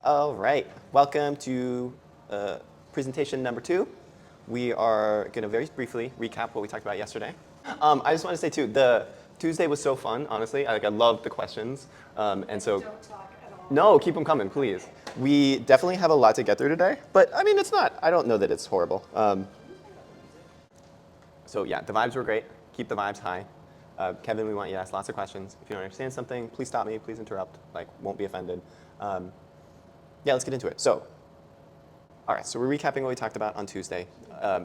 All right, welcome to presentation number 2. We are going to very briefly recap what we talked about yesterday. I just want to say too, the Tuesday was so fun, honestly. I loved the questions. And so, Don't talk at all. no, keep them coming, please. We definitely have a lot to get through today, but I mean, it's not. I don't know that it's horrible. So yeah, the vibes were great. Keep the vibes high. Kevin, we want you to ask lots of questions. If you don't understand something, please stop me, please interrupt. Won't be offended. Yeah, let's get into it. So, all right, so we're recapping what we talked about on Tuesday.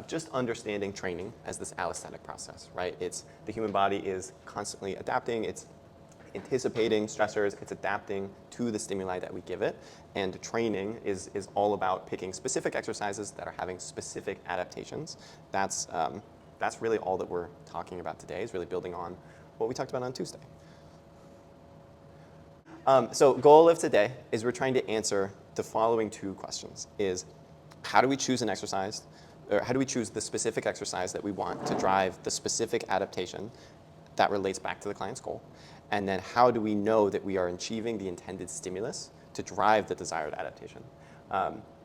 Just understanding training as this allostatic process, right? It's the human body is constantly adapting. It's anticipating stressors. It's adapting to the stimuli that we give it. And training is all about picking specific exercises that are having specific adaptations. That's really all that we're talking about today, is really building on what we talked about on Tuesday. So goal of today is we're trying to answer the following 2 questions. Is how do we choose an exercise, or how do we choose the specific exercise that we want to drive the specific adaptation that relates back to the client's goal? And then how do we know that we are achieving the intended stimulus to drive the desired adaptation?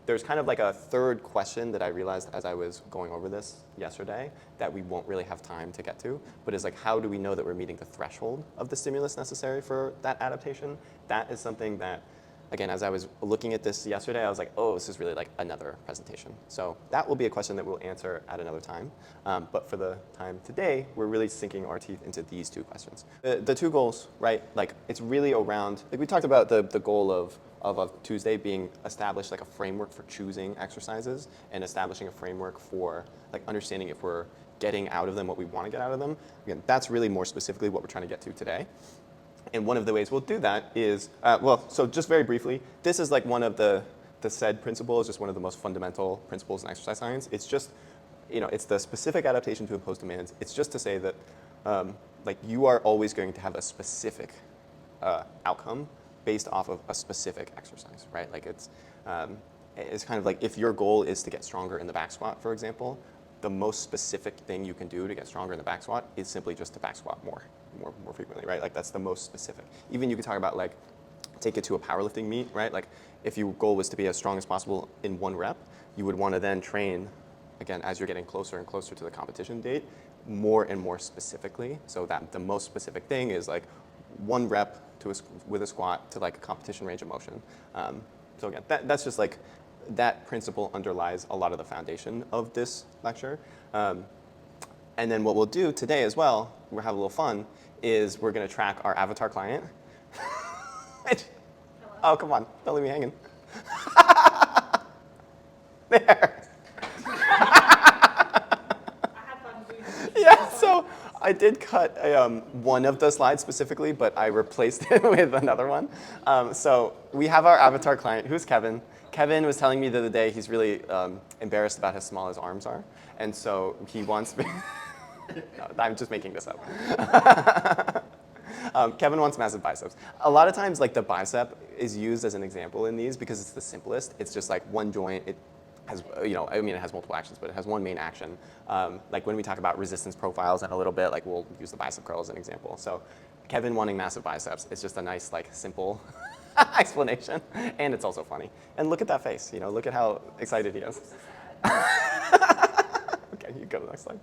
There's kind of like a third question that I realized as I was going over this yesterday that we won't really have time to get to, but is like, how do we know that we're meeting the threshold of the stimulus necessary for that adaptation? That is something that, again, as I was looking at this yesterday, I was like, oh, this is really like another presentation. So that will be a question that we'll answer at another time. But for the time today, we're really sinking our teeth into these 2 questions. The 2 goals, right? Like, it's really around, like we talked about the goal of Tuesday being establish like a framework for choosing exercises and establishing a framework for like understanding if we're getting out of them what we want to get out of them. Again, that's really more specifically what we're trying to get to today. And one of the ways we'll do that is, so just very briefly, this is like one of the SAID principles, just one of the most fundamental principles in exercise science. It's just, it's the specific adaptation to imposed demands. It's just to say that like you are always going to have a specific outcome based off of a specific exercise, right? Like it's kind of like if your goal is to get stronger in the back squat, for example, the most specific thing you can do to get stronger in the back squat is simply just to back squat more frequently, right? Like that's the most specific. Even you could talk about like, take it to a powerlifting meet, right? Like if your goal was to be as strong as possible in 1 rep, you would want to then train, again, as you're getting closer and closer to the competition date, more and more specifically. So that the most specific thing is like 1 rep with a squat to like a competition range of motion. So again, that's just like, that principle underlies a lot of the foundation of this lecture. And then what we'll do today as well, we'll have a little fun, is we're going to track our avatar client. Oh, come on, don't leave me hanging. There. Yeah, so I did cut one of the slides specifically, but I replaced it with another one. So we have our avatar client, who's Kevin. Kevin was telling me the other day he's really embarrassed about how small his arms are. And so he wants me, no, I'm just making this up. Kevin wants massive biceps. A lot of times like the bicep is used as an example in these because it's the simplest. It's just like one joint. It has, it has multiple actions, but it has one main action. Like when we talk about resistance profiles in a little bit, like we'll use the bicep curl as an example. So Kevin wanting massive biceps is just a nice, like simple explanation. And it's also funny. And look at that face, look at how excited he is. Okay, you go to the next slide.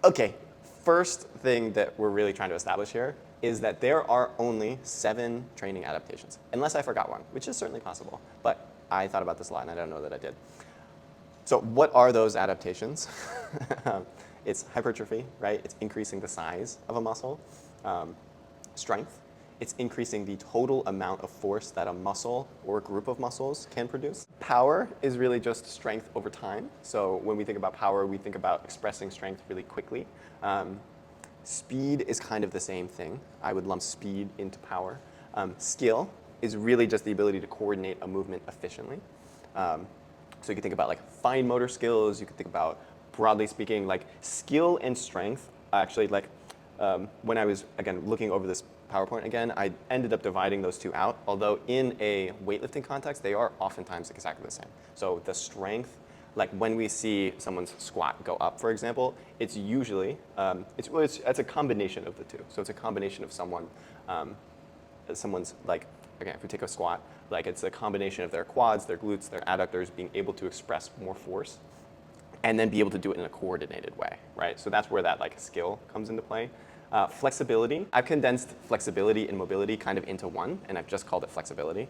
Okay, first thing that we're really trying to establish here is that there are only 7 training adaptations, unless I forgot one, which is certainly possible. But I thought about this a lot, and I don't know that I did. So what are those adaptations? It's hypertrophy, right? It's increasing the size of a muscle. Strength. It's increasing the total amount of force that a muscle or a group of muscles can produce. Power is really just strength over time. So when we think about power, we think about expressing strength really quickly. Speed is kind of the same thing. I would lump speed into power. Skill is really just the ability to coordinate a movement efficiently. So you can think about like fine motor skills. You can think about, broadly speaking, like skill and strength. Actually, like when I was, again, looking over this PowerPoint again, I ended up dividing those 2 out, although in a weightlifting context, they are oftentimes exactly the same. So the strength, like when we see someone's squat go up, for example, it's usually, it's a combination of the 2. So it's a combination of someone's like again, if we take a squat, like it's a combination of their quads, their glutes, their adductors being able to express more force and then be able to do it in a coordinated way, right? So that's where that like skill comes into play. Flexibility, I've condensed flexibility and mobility kind of into one, and I've just called it flexibility.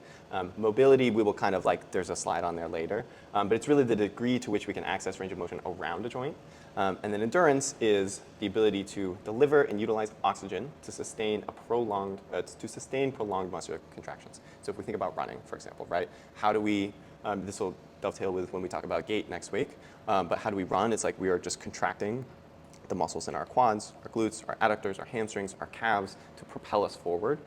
Mobility, we will kind of like, there's a slide on there later, but it's really the degree to which we can access range of motion around a joint. And then endurance is the ability to deliver and utilize oxygen to sustain prolonged muscular contractions. So if we think about running, for example, right? How do we, this will dovetail with when we talk about gait next week, but how do we run? It's like we are just contracting the muscles in our quads, our glutes, our adductors, our hamstrings, our calves to propel us forward.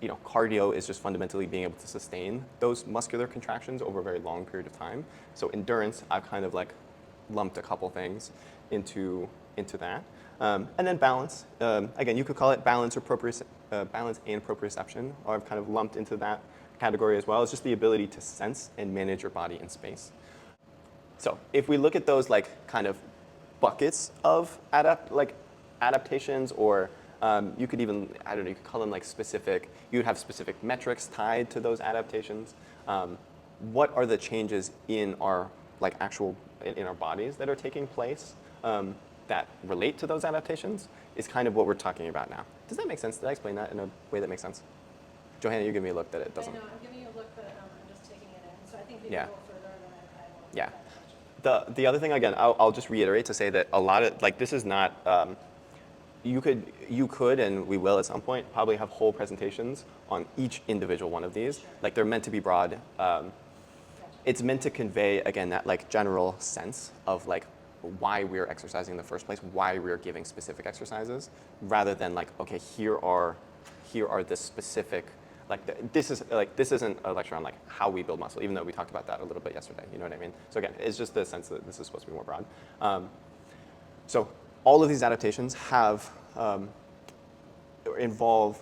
You know, cardio is just fundamentally being able to sustain those muscular contractions over a very long period of time. So endurance, I've kind of like lumped a couple things into that. And then balance. Again, you could call it balance and proprioception, or I've kind of lumped into that category as well. It's just the ability to sense and manage your body in space. So if we look at those like kind of buckets of adaptations, or you could even, I don't know, you could call them like specific, you would have specific metrics tied to those adaptations. What are the changes in our like in our bodies that are taking place that relate to those adaptations is kind of what we're talking about now. Does that make sense? Did I explain that in a way that makes sense? Johanna, you give me a look that it doesn't. I know, I'm giving you a look, but I'm just taking it in. So I think we Yeah. can go further than I will. Yeah. The other thing, again, I'll just reiterate to say that a lot of, like, this is not, you could, and we will at some point, probably have whole presentations on each individual one of these. Sure. Like, they're meant to be broad. Gotcha. It's meant to convey, again, that, like, general sense of, like, why we're exercising in the first place, why we're giving specific exercises, rather than, like, okay, here are the specific, like, this isn't a lecture on like how we build muscle, even though we talked about that a little bit yesterday. You know what I mean? So again, it's just the sense that this is supposed to be more broad. So all of these adaptations have involve,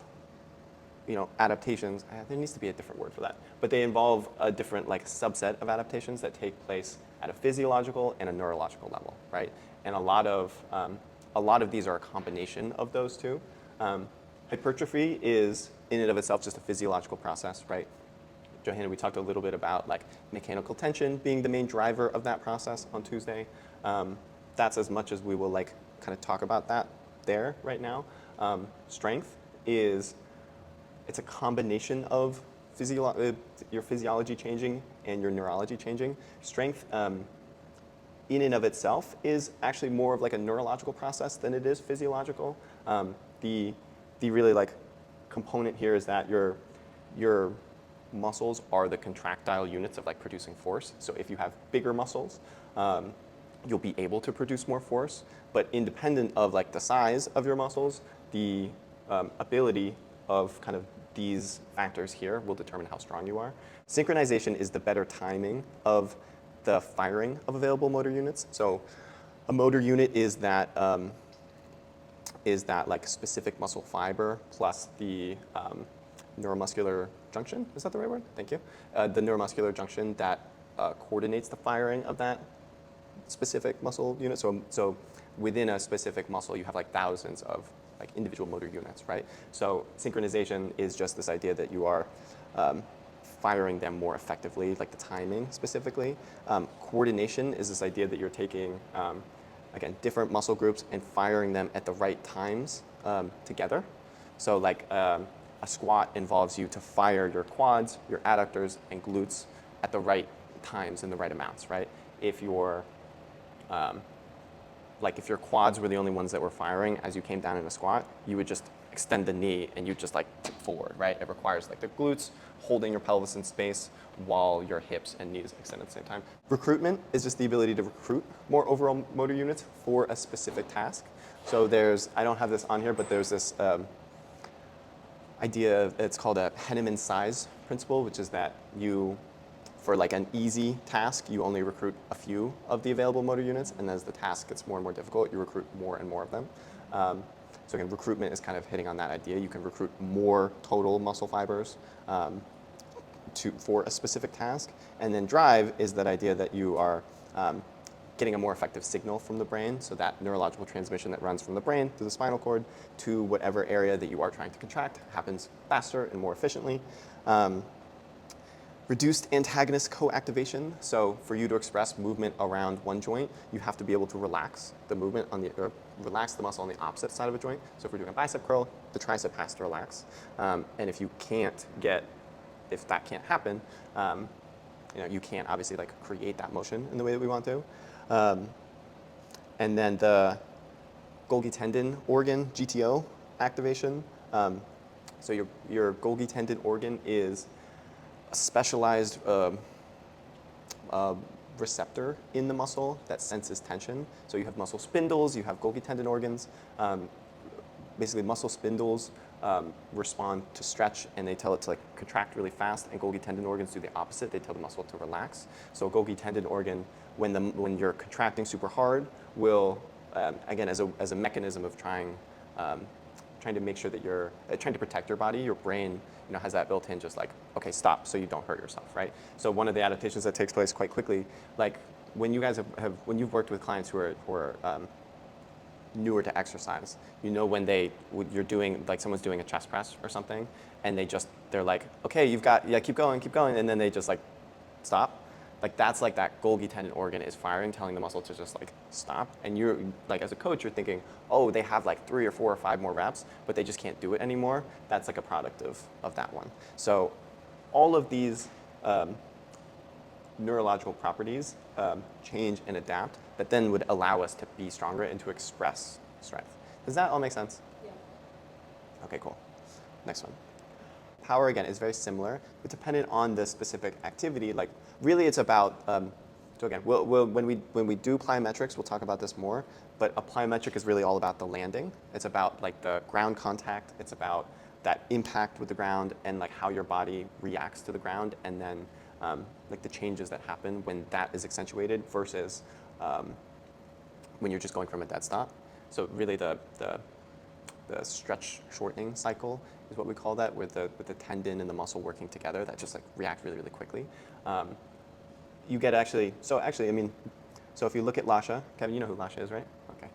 you know, adaptations. There needs to be a different word for that, but they involve a different like subset of adaptations that take place at a physiological and a neurological level, right? And a lot of these are a combination of those two. Hypertrophy is in and of itself just a physiological process, right? Johanna, we talked a little bit about like mechanical tension being the main driver of that process on Tuesday. That's as much as we will like kind of talk about that there right now. Strength is, it's a combination of your physiology changing and your neurology changing. Strength in and of itself is actually more of like a neurological process than it is physiological. The really like component here is that your muscles are the contractile units of like producing force. So if you have bigger muscles, you'll be able to produce more force. But independent of like the size of your muscles, the ability of kind of these factors here will determine how strong you are. Synchronization is the better timing of the firing of available motor units. So a motor unit is that like specific muscle fiber plus the neuromuscular junction. Is that the right word? Thank you. The neuromuscular junction that coordinates the firing of that specific muscle unit. So within a specific muscle, you have like thousands of like individual motor units, right? So synchronization is just this idea that you are firing them more effectively, like the timing specifically. Coordination is this idea that you're taking, again, different muscle groups and firing them at the right times together. So like a squat involves you to fire your quads, your adductors, and glutes at the right times in the right amounts, right? If your if your quads were the only ones that were firing as you came down in a squat, you would just extend the knee and you just like tip forward, right? It requires like the glutes holding your pelvis in space while your hips and knees extend at the same time. Recruitment is just the ability to recruit more overall motor units for a specific task. So I don't have this on here, but there's this idea, it's called a Henneman size principle, which is that for like an easy task, you only recruit a few of the available motor units, and as the task gets more and more difficult, you recruit more and more of them. So again, recruitment is kind of hitting on that idea. You can recruit more total muscle fibers for a specific task. And then drive is that idea that you are getting a more effective signal from the brain, so that neurological transmission that runs from the brain through the spinal cord to whatever area that you are trying to contract happens faster and more efficiently. Reduced antagonist co-activation. So for you to express movement around one joint, you have to be able to relax the movement on the, or relax the muscle on the opposite side of a joint. So if we're doing a bicep curl, the tricep has to relax. And if you can't get, if that can't happen, you can't obviously like create that motion in the way that we want to. And then the Golgi tendon organ, GTO activation. So your Golgi tendon organ is a specialized receptor in the muscle that senses tension. So you have muscle spindles, you have Golgi tendon organs. Basically, muscle spindles respond to stretch, and they tell it to like contract really fast. And Golgi tendon organs do the opposite; they tell the muscle to relax. So a Golgi tendon organ, when you're contracting super hard, will again as a mechanism of trying to make sure that you're trying to protect your body, your brain has that built in, just like, okay, stop, so you don't hurt yourself, right? So one of the adaptations that takes place quite quickly, like when you guys when you've worked with clients who are newer to exercise, when you're doing, like someone's doing a chest press or something, and they're like, okay, keep going, and then they just like stop. Like that's like that Golgi tendon organ is firing, telling the muscle to just like stop. And you're like, as a coach, you're thinking, oh, they have like 3 or 4 or 5 more reps, but they just can't do it anymore. That's like a product of that one. So all of these neurological properties change and adapt that then would allow us to be stronger and to express strength. Does that all make sense? Yeah. Okay, cool. Next one. Power, again, is very similar, but dependent on the specific activity. Like, really, it's about, so again, when we do plyometrics, we'll talk about this more, but a plyometric is really all about the landing. It's about, like, the ground contact. It's about that impact with the ground and, like, how your body reacts to the ground, and then, like, the changes that happen when that is accentuated versus when you're just going from a dead stop. So really, the stretch shortening cycle is what we call that, with the tendon and the muscle working together that just like react really, really quickly. You get so if you look at Lasha, Kevin, you know who Lasha is, right? Okay.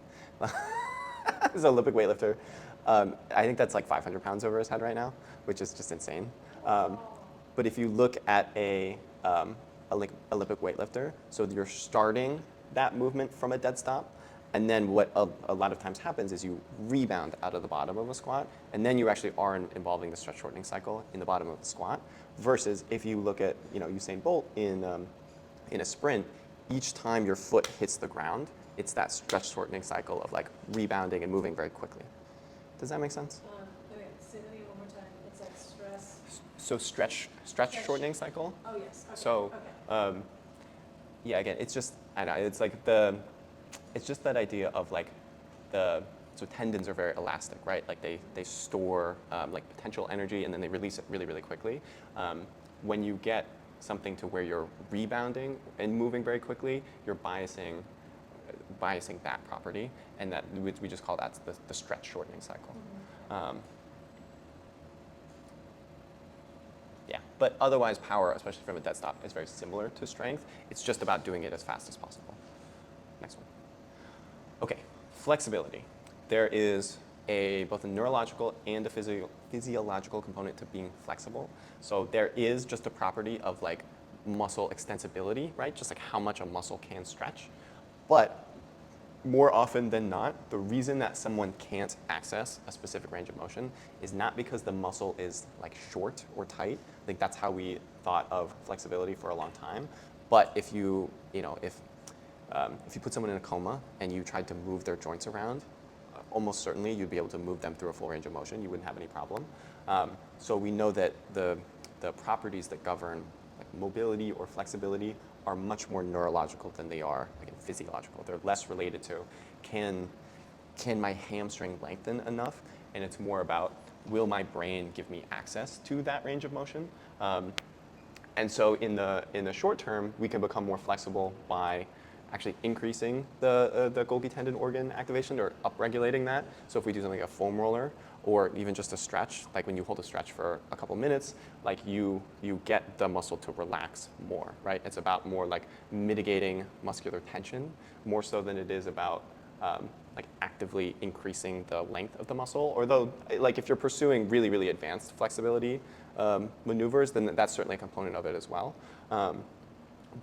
He's an Olympic weightlifter. I think that's like 500 pounds over his head right now, which is just insane. But if you look at a Olympic weightlifter, so you're starting that movement from a dead stop, and then what a lot of times happens is you rebound out of the bottom of a squat, and then you actually are involving the stretch shortening cycle in the bottom of the squat. Versus if you look at Usain Bolt in a sprint, each time your foot hits the ground, it's that stretch shortening cycle of like rebounding and moving very quickly. Does that make sense? Okay, say that again one more time. It's like stress. So stretch shortening cycle. Oh yes. Okay. So okay. Yeah, again, it's just it's just that idea of like so tendons are very elastic, right? Like they store like potential energy and then they release it really, really quickly. When you get something to where you're rebounding and moving very quickly, you're biasing that property, and that we just call that the stretch shortening cycle. Mm-hmm. Yeah, but otherwise power, especially from a dead stop, is very similar to strength. It's just about doing it as fast as possible. Next one. Okay, flexibility. There is both a neurological and a physiological component to being flexible. So there is just a property of like muscle extensibility, right? Just like how much a muscle can stretch. But more often than not, the reason that someone can't access a specific range of motion is not because the muscle is like short or tight. I think that's how we thought of flexibility for a long time. But if you put someone in a coma and you tried to move their joints around, almost certainly you'd be able to move them through a full range of motion. You wouldn't have any problem. So we know that the properties that govern like mobility or flexibility are much more neurological than they are physiological. They're less related to can my hamstring lengthen enough, and it's more about will my brain give me access to that range of motion. And so in the short term, we can become more flexible by actually increasing the Golgi tendon organ activation or upregulating that. So if we do something like a foam roller, or even just a stretch, like when you hold a stretch for a couple minutes, like you get the muscle to relax more, right? It's about more like mitigating muscular tension, more so than it is about like actively increasing the length of the muscle. Although, like if you're pursuing really, really advanced flexibility maneuvers, then that's certainly a component of it as well.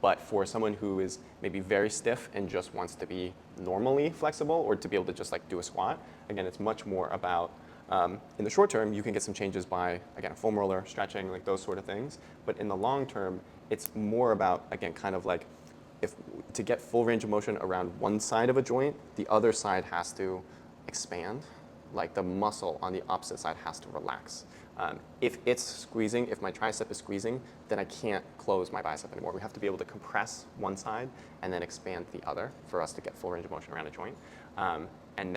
But for someone who is maybe very stiff and just wants to be normally flexible or to be able to just like do a squat, again, it's much more about, in the short term, you can get some changes by, again, a foam roller, stretching, like those sort of things. But in the long term, it's more about, again, kind of like if to get full range of motion around one side of a joint, the other side has to expand. Like the muscle on the opposite side has to relax. If it's squeezing, if my tricep is squeezing, then I can't close my bicep anymore. We have to be able to compress one side and then expand the other for us to get full range of motion around a joint. And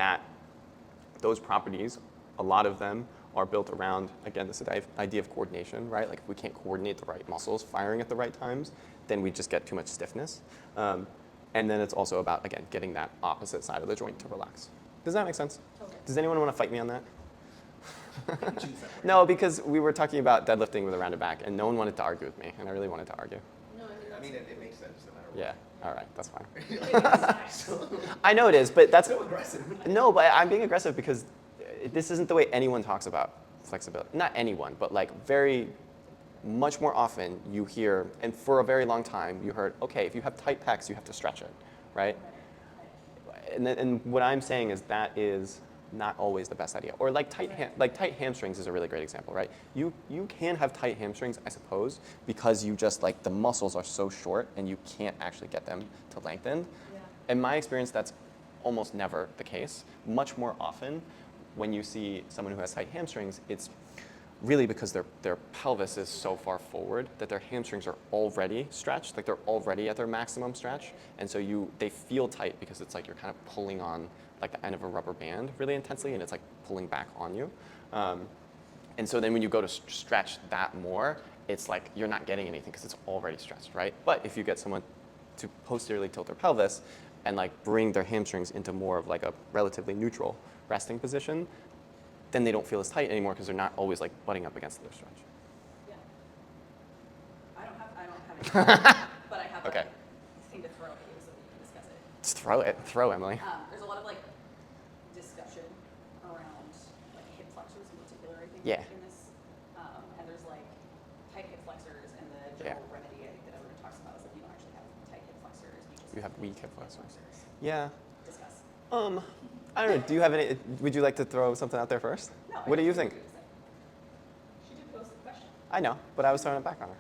those properties, a lot of them are built around, again, this idea of coordination, right? Like if we can't coordinate the right muscles firing at the right times, then we just get too much stiffness. And then it's also about, again, getting that opposite side of the joint to relax. Does that make sense? Okay. Does anyone want to fight me on that? No, because we were talking about deadlifting with a rounded back, and no one wanted to argue with me, and I really wanted to argue. No, I mean, it makes sense no matter what. Yeah, all right, that's fine. So, I know it is, but that's... So aggressive. No, but I'm being aggressive because this isn't the way anyone talks about flexibility. Not anyone, but like very much more often you hear, and for a very long time you heard, okay, if you have tight pecs, you have to stretch it, right? And what I'm saying is that is not always the best idea. Or like tight hamstrings is a really great example, right? You can have tight hamstrings, I suppose, because you just like the muscles are so short and you can't actually get them to lengthen. yeah. In my experience, that's almost never the case. Much more often, when you see someone who has tight hamstrings, it's really because their pelvis is so far forward that their hamstrings are already stretched, like they're already at their maximum stretch, and so they feel tight because it's like you're kind of pulling on like the end of a rubber band really intensely, and it's like pulling back on you. And so then when you go to stretch that more, it's like you're not getting anything because it's already stretched, right? But if you get someone to posteriorly tilt their pelvis and like bring their hamstrings into more of like a relatively neutral resting position, then they don't feel as tight anymore because they're not always like butting up against their stretch. Yeah. I don't have any, but I have Okay. a thing to throw at you so that you can discuss it. Just throw Emily. There's a lot of like discussion around like hip flexors in particular, I think, Yeah. in this. And there's like tight hip flexors, and the general remedy I think that everyone talks about is that you don't actually have tight hip flexors. You have weak hip flexors. Yeah. Discuss. I don't know. Do you have any? Would you like to throw something out there first? No. What do you think? She did pose the question. I know, but I was throwing it back on her.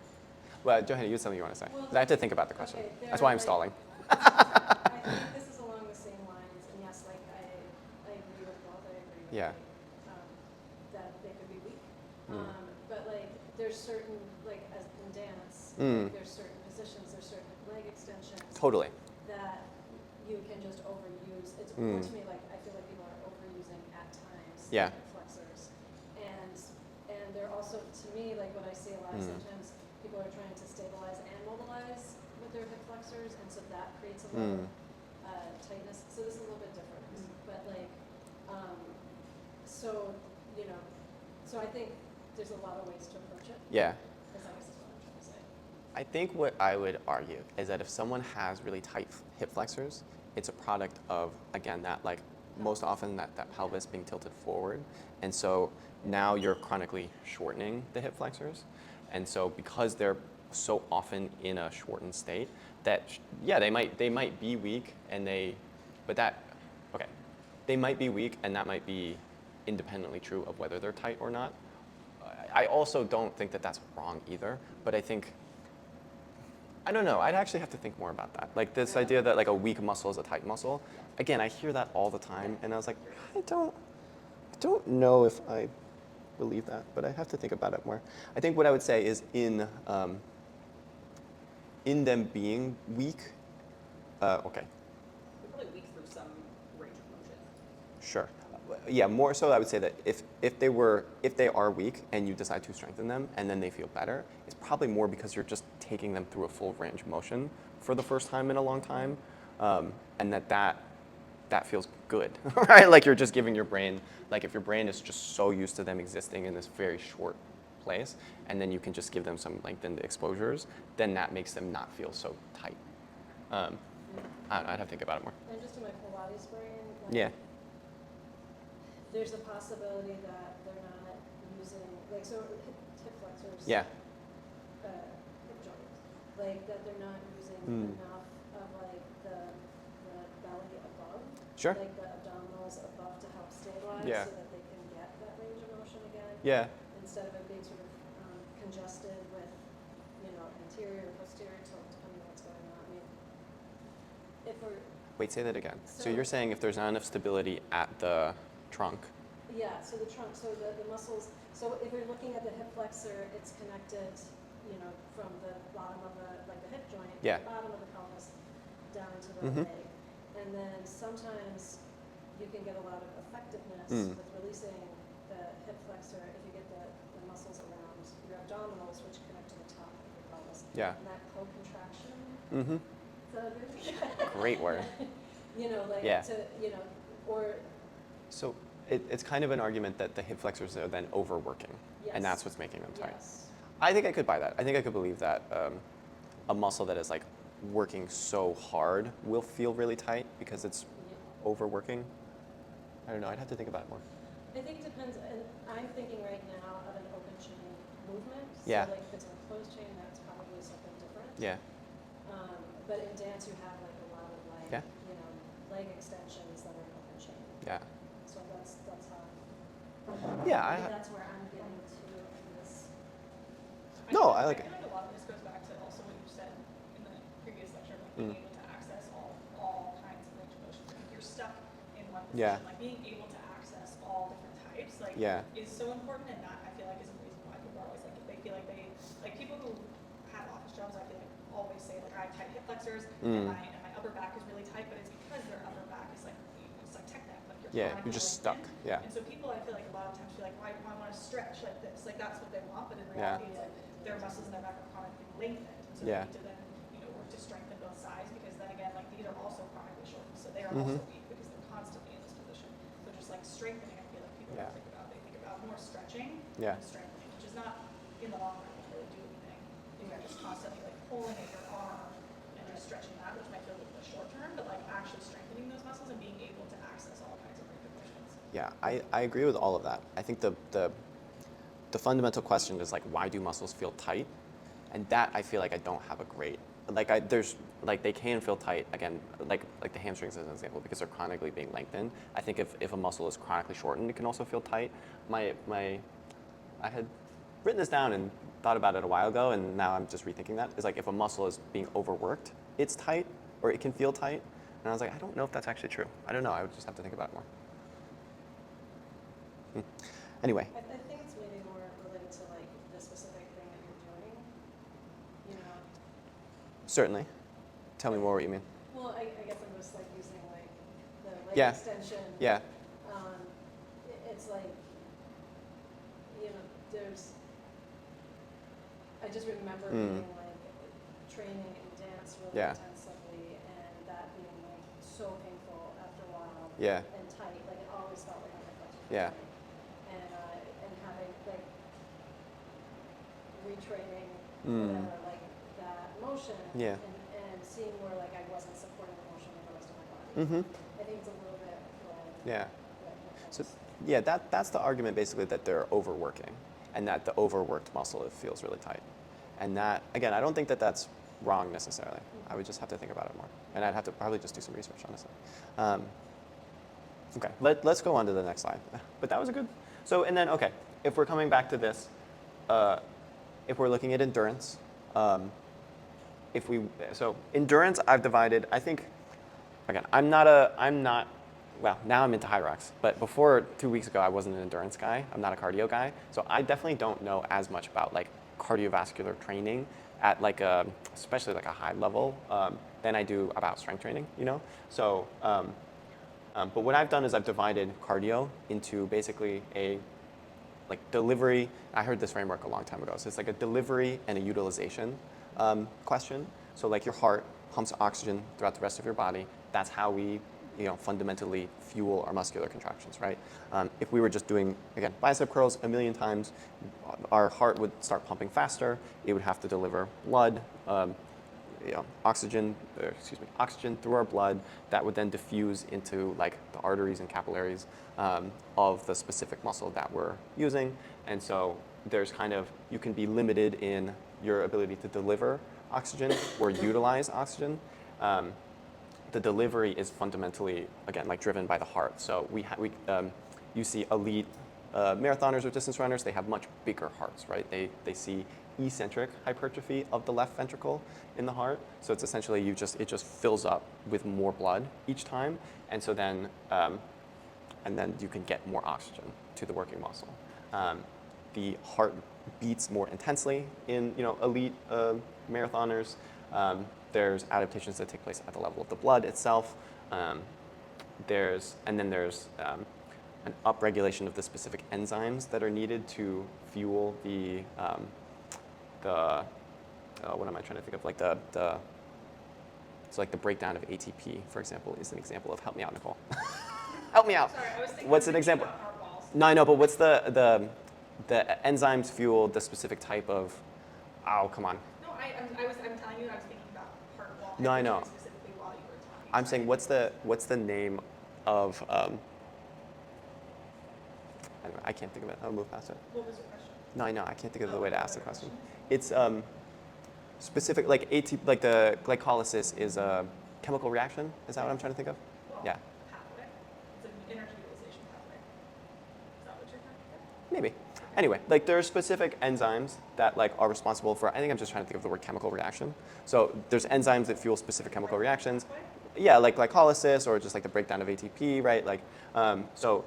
Well, Johanna, you have something you want to say? Well, 'Cause I have to think about the question. okay, That's why I'm like- stalling. I think this is along the same lines, and yes, like I agree with both. I agree with Yeah. that they could be weak. Mm. But like there's certain like as in dance, Mm. like, there's certain positions, there's certain leg extensions Totally. that you can just overuse. It's Mm. more to me like I feel like people are overusing at times Yeah. hip flexors, and they're also to me like what I see a lot Mm. sometimes people are trying to stabilize and mobilize with their hip flexors, and so that creates a lot Mm. of tightness. So this is a little bit different, but like so you know, so I think there's a lot of ways to approach it. Yeah. Is I guess is what I'm trying to say. I think what I would argue is that if someone has really tight hip flexors, it's a product of, again, that like most often that pelvis being tilted forward. And so now you're chronically shortening the hip flexors. And so because they're so often in a shortened state, that yeah, they might be weak and they might be weak and that might be independently true of whether they're tight or not. I also don't think that that's wrong either, but I think, I don't know, I'd actually have to think more about that. Like this idea that like a weak muscle is a tight muscle. Again, I hear that all the time and I was like, I don't know if I believe that, but I have to think about it more. I think what I would say is in them being weak, okay, They're probably weak through some range of motion. sure. Yeah, more so I would say that if they are weak and you decide to strengthen them and then they feel better, it's probably more because you're just taking them through a full range of motion for the first time in a long time, and that that feels good, right? Like you're just giving your brain, like if your brain is just so used to them existing in this very short place, and then you can just give them some lengthened exposures, then that makes them not feel so tight. I don't know, I'd have to think about it more. And just in my Pilates brain, like, Yeah, there's a possibility that they're not using, like, so hip flexors, yeah, hip joints, like that they're not using enough of like the belly above, sure. like the abdominals above to help stabilize, Yeah. so that they can get that range of motion again, Yeah, instead of it being sort of congested with, anterior or posterior tilt, depending on what's going on. I mean, if we're wait, say that again. So So- you're saying if there's not enough stability at the trunk, Yeah, so the trunk, so the muscles, so if you're looking at the hip flexor, it's connected, from the bottom of the hip joint, Yeah. the bottom of the pelvis, down to the Mhm. leg. And then sometimes you can get a lot of effectiveness Mm. with releasing the hip flexor if you get the muscles around your abdominals, which connect to the top of your pelvis. Yeah. And that co-contraction, mm-hmm. is that a good? Great word. Like Yeah. to, or, So it's kind of an argument that the hip flexors are then overworking, Yes. and that's what's making them tight. yes. I think I could buy that. I think I could believe that a muscle that is like working so hard will feel really tight because it's Yeah. overworking. I don't know. I'd have to think about it more. I think it depends, and I'm thinking right now of an open chain movement. Yeah. So like if it's a closed chain, that's probably something different. Yeah. But in dance, you have like a lot of Yeah. leg extensions that are an open chain. Yeah. So that's how. Yeah. I think that's where I'm getting to in this. No, I like I it. feel like a lot of this goes back to also what you said in the previous lecture, like Mm. being able to access all kinds of range of motion. Like if you're stuck in one Yeah. position, like being able to access all different types, like Yeah. is so important, and that I feel like is a reason why people are always like, if they feel like people who have office jobs, I feel like always say like I have tight hip flexors and my upper back is really tight, but it's because their upper back is like it's like tech neck, like you're Yeah. chronically You're just lengthened. stuck. Yeah. And so people, I feel like a lot of times feel like, why do I want to stretch like this? Like that's what they want, but in Yeah. reality, it's like their muscles in their back are chronically lengthened. And so Yeah. they need to then, work to strengthen both sides, because then again, like these are also chronically shortened, so they are Mhm. also weak because they're constantly in this position. So just like strengthening, I feel like people Yeah. don't think about. They think about more stretching Yeah. than strengthening, which is not in the long run going to really do anything. If you're just constantly like pulling at your arm and just stretching that, which might feel good in the short term, but like actually strengthening those muscles and being able to access all kinds of range of motions. Yeah. I agree with all of that. I think the fundamental question is like, why do muscles feel tight? And that I feel like I don't have a great, there's they can feel tight again, like the hamstrings as an example, because they're chronically being lengthened. I think if a muscle is chronically shortened, it can also feel tight. I had written this down and thought about it a while ago, and now I'm just rethinking that. Is like if a muscle is being overworked, it's tight, or it can feel tight. And I was like, I don't know if that's actually true. I don't know. I would just have to think about it more. Anyway. I think it's maybe more related to like the specific thing that you're doing. Certainly. Tell me more what you mean. Well, I guess I'm just like using like the leg Yeah. extension. Yeah. It's like, there's, I just remember being like training in dance really Yeah. intensively, and that being like so painful after a while. Yeah. And tight, like it always felt like my flexion. Yeah. And having like retraining whatever, like that motion. Yeah. And seeing where like I wasn't supporting the motion with the rest of my body. Mm-hmm. I think it's a little bit like. Yeah. Like, So yeah, that's the argument basically, that they're overworking, and that the overworked muscle, it feels really tight. And that, again, I don't think that that's wrong necessarily. I would just have to think about it more. And I'd have to probably just do some research, honestly. Okay, let's go on to the next slide. But that was a good, so, and then, okay, if we're coming back to this, if we're looking at endurance, so endurance I've divided, I think, again, well, now I'm into high rocks, but before 2 weeks ago, I wasn't an endurance guy. I'm not a cardio guy. So I definitely don't know as much about like cardiovascular training at like especially like a high level than I do about strength training, So, but what I've done is I've divided cardio into basically a like delivery. I heard this framework a long time ago. So it's like a delivery and a utilization question. So like your heart pumps oxygen throughout the rest of your body. That's how we fundamentally fuel our muscular contractions, right? If we were just doing, again, bicep curls a million times, our heart would start pumping faster. It would have to deliver blood, oxygen through our blood that would then diffuse into like the arteries and capillaries of the specific muscle that we're using. And so there's you can be limited in your ability to deliver oxygen or utilize oxygen. The delivery is fundamentally, again, like driven by the heart. So you see elite marathoners or distance runners, they have much bigger hearts, right? They see eccentric hypertrophy of the left ventricle in the heart. So it's essentially it just fills up with more blood each time. And so then, and then you can get more oxygen to the working muscle. The heart beats more intensely in elite marathoners. There's adaptations that take place at the level of the blood itself. There's an upregulation of the specific enzymes that are needed to fuel what am I trying to think of? Like so like the breakdown of ATP, for example, is an example of, help me out, Nicole. Help me out. Sorry, I was thinking. What's an example? About heart walls. No, I know, but what's the enzymes fuel the specific type of, come on. No, I'm telling you that I was thinking about heart wall. No, I know. hypertrophy Specifically while you were talking. I'm saying, what's the name of, I can't think of it. I'll move past it. What was your question? No, I know. I can't think of the way to ask the question. It's specific, like like the glycolysis is a chemical reaction. Is that what I'm trying to think of? Well, Yeah. Pathway. It's an energy utilization pathway. Is that what you're talking about? Maybe. Anyway, like there are specific enzymes that like are responsible for, I think I'm just trying to think of the word chemical reaction. So there's enzymes that fuel specific chemical reactions. Yeah, like glycolysis or just like the breakdown of ATP, right? Like, so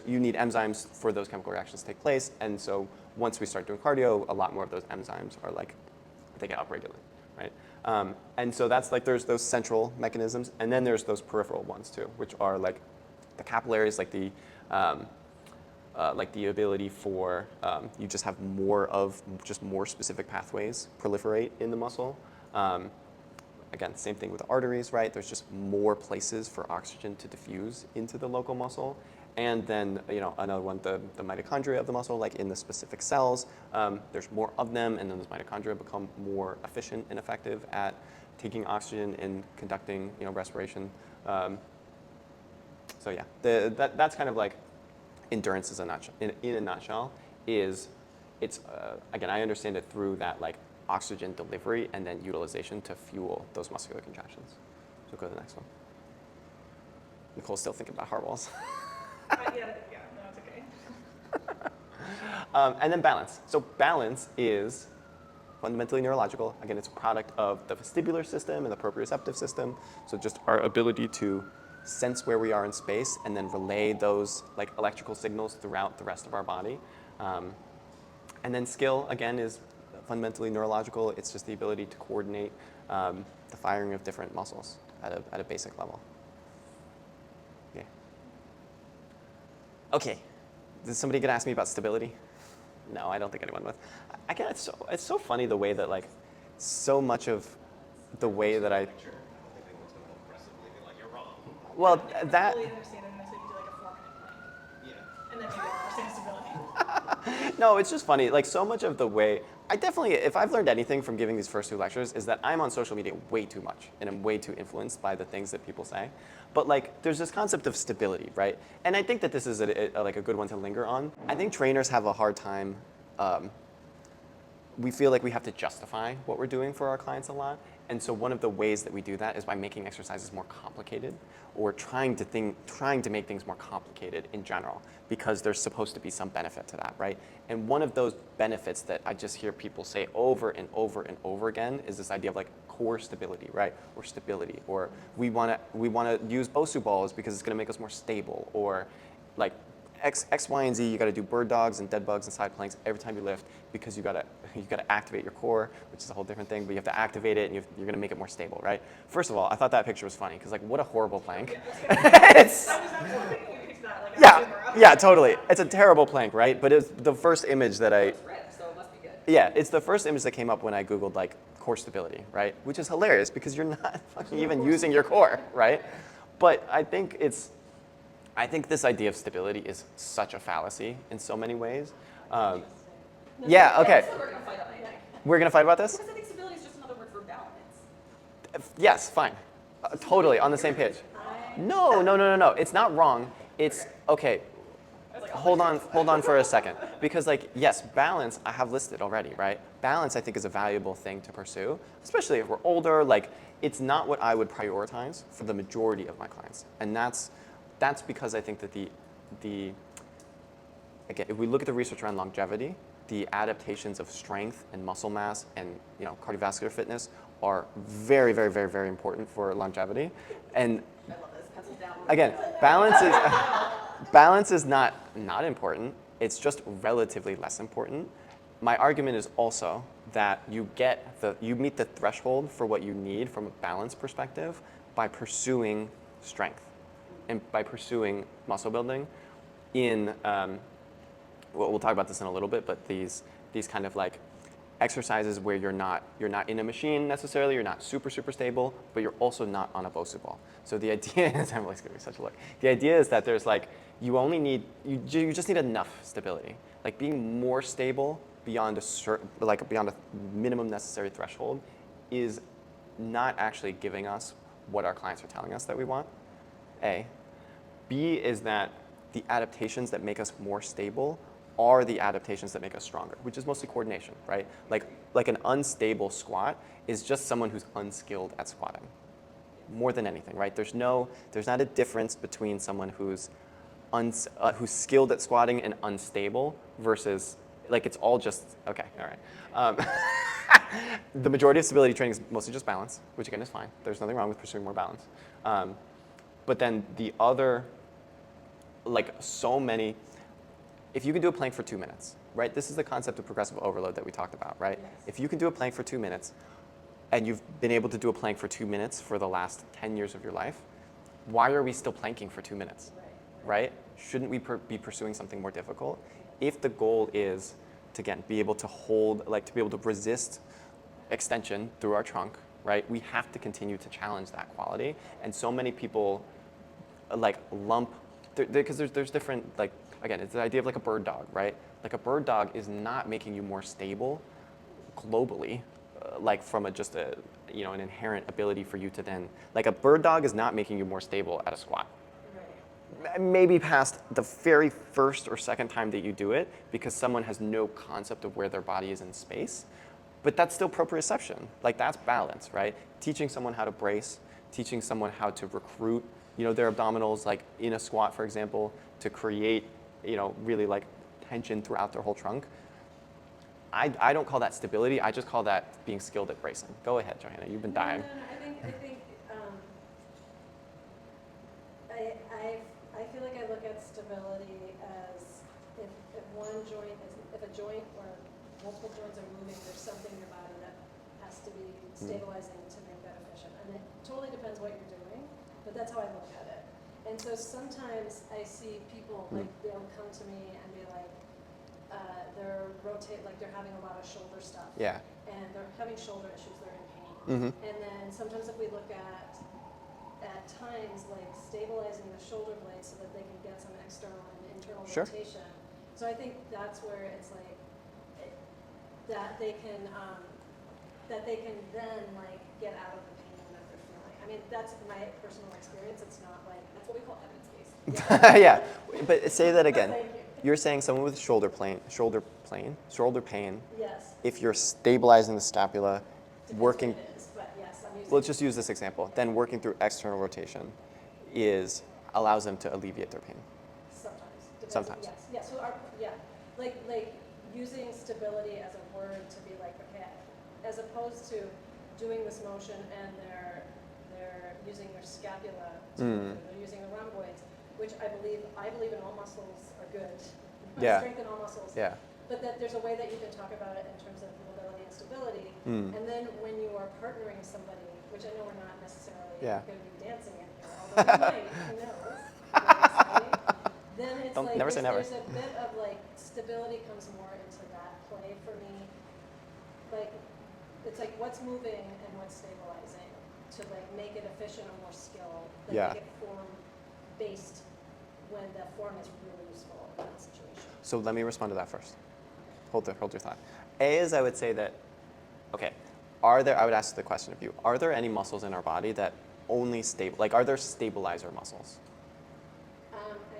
you need enzymes for those chemical reactions to take place. And so once we start doing cardio, a lot more of those enzymes are like, they get upregulated, right? And so that's like, there's those central mechanisms. And then there's those peripheral ones too, which are like the capillaries, like the ability for, you just have more specific pathways proliferate in the muscle. Again, same thing with the arteries, right? There's just more places for oxygen to diffuse into the local muscle. And then, another one, the mitochondria of the muscle, like in the specific cells, there's more of them, and then those mitochondria become more efficient and effective at taking oxygen and conducting, respiration. So yeah, that's kind of like endurance is in a nutshell. Again, I understand it through that like oxygen delivery and then utilization to fuel those muscular contractions. So go to the next one. Nicole's still thinking about heart walls. Yeah, no, it's okay. And then balance. So balance is fundamentally neurological. Again, it's a product of the vestibular system and the proprioceptive system. So just our ability to sense where we are in space and then relay those like electrical signals throughout the rest of our body. And then skill, again, is fundamentally neurological. It's just the ability to coordinate the firing of different muscles at a basic level. Okay. Okay. Is somebody gonna ask me about stability? No, I don't think anyone would. Again, it's so funny the way that like so much of the way that I. I don't think anyone's going to aggressively be like, you're wrong. Well, I that. fully understand it until you do like a 4-minute plank. Yeah. And then maybe I understand stability. No, it's just funny. Like so much of the way, if I've learned anything from giving these first two lectures, is that I'm on social media way too much, and I'm way too influenced by the things that people say. But like, there's this concept of stability, right? And I think that this is like a good one to linger on. I think trainers have a hard time. We feel like we have to justify what we're doing for our clients a lot. And so one of the ways that we do that is by making exercises more complicated or trying to make things more complicated in general because there's supposed to be some benefit to that, right? And one of those benefits that I just hear people say over and over and over again is this idea of like core stability, right? Or stability, or we want to use BOSU balls because it's going to make us more stable, or like X, Y, and Z, you got to do bird dogs and dead bugs and side planks every time you lift because you got to activate your core, which is a whole different thing. But you have to activate it, and you're going to make it more stable, right? First of all, I thought that picture was funny because like, what a horrible plank. Yeah, totally. It's a terrible plank, right? But it's the first image that It's ripped, so it must be good. Yeah, it's the first image that came up when I Googled like core stability, right? Which is hilarious because you're not fucking even using your core, right? But I think this idea of stability is such a fallacy in so many ways. Yeah, okay. That's what we're gonna fight on, I think. We're going to fight about this? Because I think stability is just another word for balance. Yes, fine. Totally, on the same page. No. It's not wrong. It's, okay, I was like, hold on for a second. Because like, yes, balance I have listed already, right? Balance I think is a valuable thing to pursue, especially if we're older. Like, it's not what I would prioritize for the majority of my clients. And that's because I think that again, if we look at the research around longevity, the adaptations of strength and muscle mass and cardiovascular fitness are very, very, very, very important for longevity. And I love this. Pencils down. again, balance is not important. It's just relatively less important. My argument is also that you meet the threshold for what you need from a balance perspective by pursuing strength and by pursuing muscle building in we'll talk about this in a little bit, but these kind of like exercises where you're not in a machine necessarily, you're not super stable, but you're also not on a BOSU ball. So the idea is, Emily's giving me such a look. The idea is that there's like you just need enough stability. Like being more stable beyond a minimum necessary threshold is not actually giving us what our clients are telling us that we want. A. B is that the adaptations that make us more stable are the adaptations that make us stronger, which is mostly coordination, right? Like an unstable squat is just someone who's unskilled at squatting, more than anything, right? There's not a difference between someone who's skilled at squatting and unstable versus like it's all just okay, all right. The majority of stability training is mostly just balance, which again is fine. There's nothing wrong with pursuing more balance. But then the other, like so many. If you can do a plank for 2 minutes, right? This is the concept of progressive overload that we talked about, right? Yes. If you can do a plank for 2 minutes, and you've been able to do a plank for 2 minutes for the last 10 years of your life, why are we still planking for 2 minutes, right? Shouldn't we be pursuing something more difficult? If the goal is to, again, be able to hold, like to be able to resist extension through our trunk, right? We have to continue to challenge that quality. And so many people like lump, because there's different, like, again, it's the idea of like a bird dog, right? Like a bird dog is not making you more stable globally, like from an inherent ability for you to then, like a bird dog is not making you more stable at a squat. Right. Maybe past the very first or second time that you do it because someone has no concept of where their body is in space, but that's still proprioception. Like that's balance, right? Teaching someone how to brace, teaching someone how to recruit, their abdominals, like in a squat, for example, to create really like tension throughout their whole trunk. I don't call that stability. I just call that being skilled at bracing. Go ahead, Johanna. You've been dying. No. I feel like I look at stability as if a joint or multiple joints are moving, there's something in your body that has to be stabilizing to make that efficient. And it totally depends what you're doing, but that's how I look at it. And so sometimes I see people, like, they'll come to me and be like, they're having a lot of shoulder stuff. Yeah. And they're having shoulder issues, they're in pain. Mm-hmm. And then sometimes if we look at times, like, stabilizing the shoulder blades so that they can get some external and internal Sure. rotation. So I think that's where it's like, that they can then, like, get out of the pain that they're feeling. I mean, that's my personal experience. It's not like, That's what we call evidence-based. Yeah, but say that again. Thank you. You're saying someone with shoulder pain, Yes. if you're stabilizing the scapula, Depends working, what it is, but yes, I'm using. let's just use this example, then working through external rotation allows them to alleviate their pain. Sometimes. Depends. Sometimes. Yes. So like using stability as a word to be like, okay, as opposed to doing this motion and they're using their scapula they're using the rhomboids, which I believe in all muscles are good. Yeah. Strength in all muscles. Yeah. But that there's a way that you can talk about it in terms of mobility and stability. And then when you are partnering somebody, which I know we're not necessarily Yeah. going to be dancing in here, although we might, who knows? Very exciting. Then it's Don't- like never say never. there's a bit of like stability comes more into that play for me. Like it's like what's moving and what's stabilizing to like make it efficient or more skill than Yeah. make it form-based when the form is really useful in that situation. So let me respond to that first. Hold your thought. A is I would say that, okay, I would ask the question of you, are there any muscles in our body that only are there stabilizer muscles?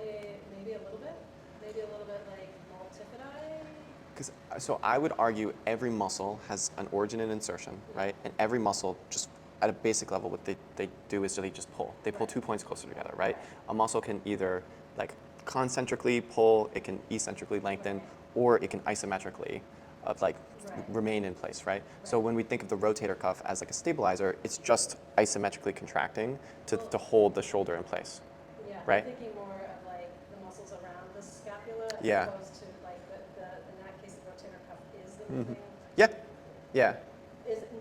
Maybe a little bit like multifidi. So I would argue every muscle has an origin and insertion, right? And every muscle, just at a basic level, what they do is they just pull. They pull 2 points closer together, right? A muscle can either like concentrically pull, it can eccentrically lengthen, or it can isometrically remain in place, right? So when we think of the rotator cuff as like a stabilizer, it's just isometrically contracting to hold the shoulder in place. Yeah, Right? I'm thinking more of like the muscles around the scapula as Yeah. opposed to like in that case, the rotator cuff is the moving. Yeah, yeah,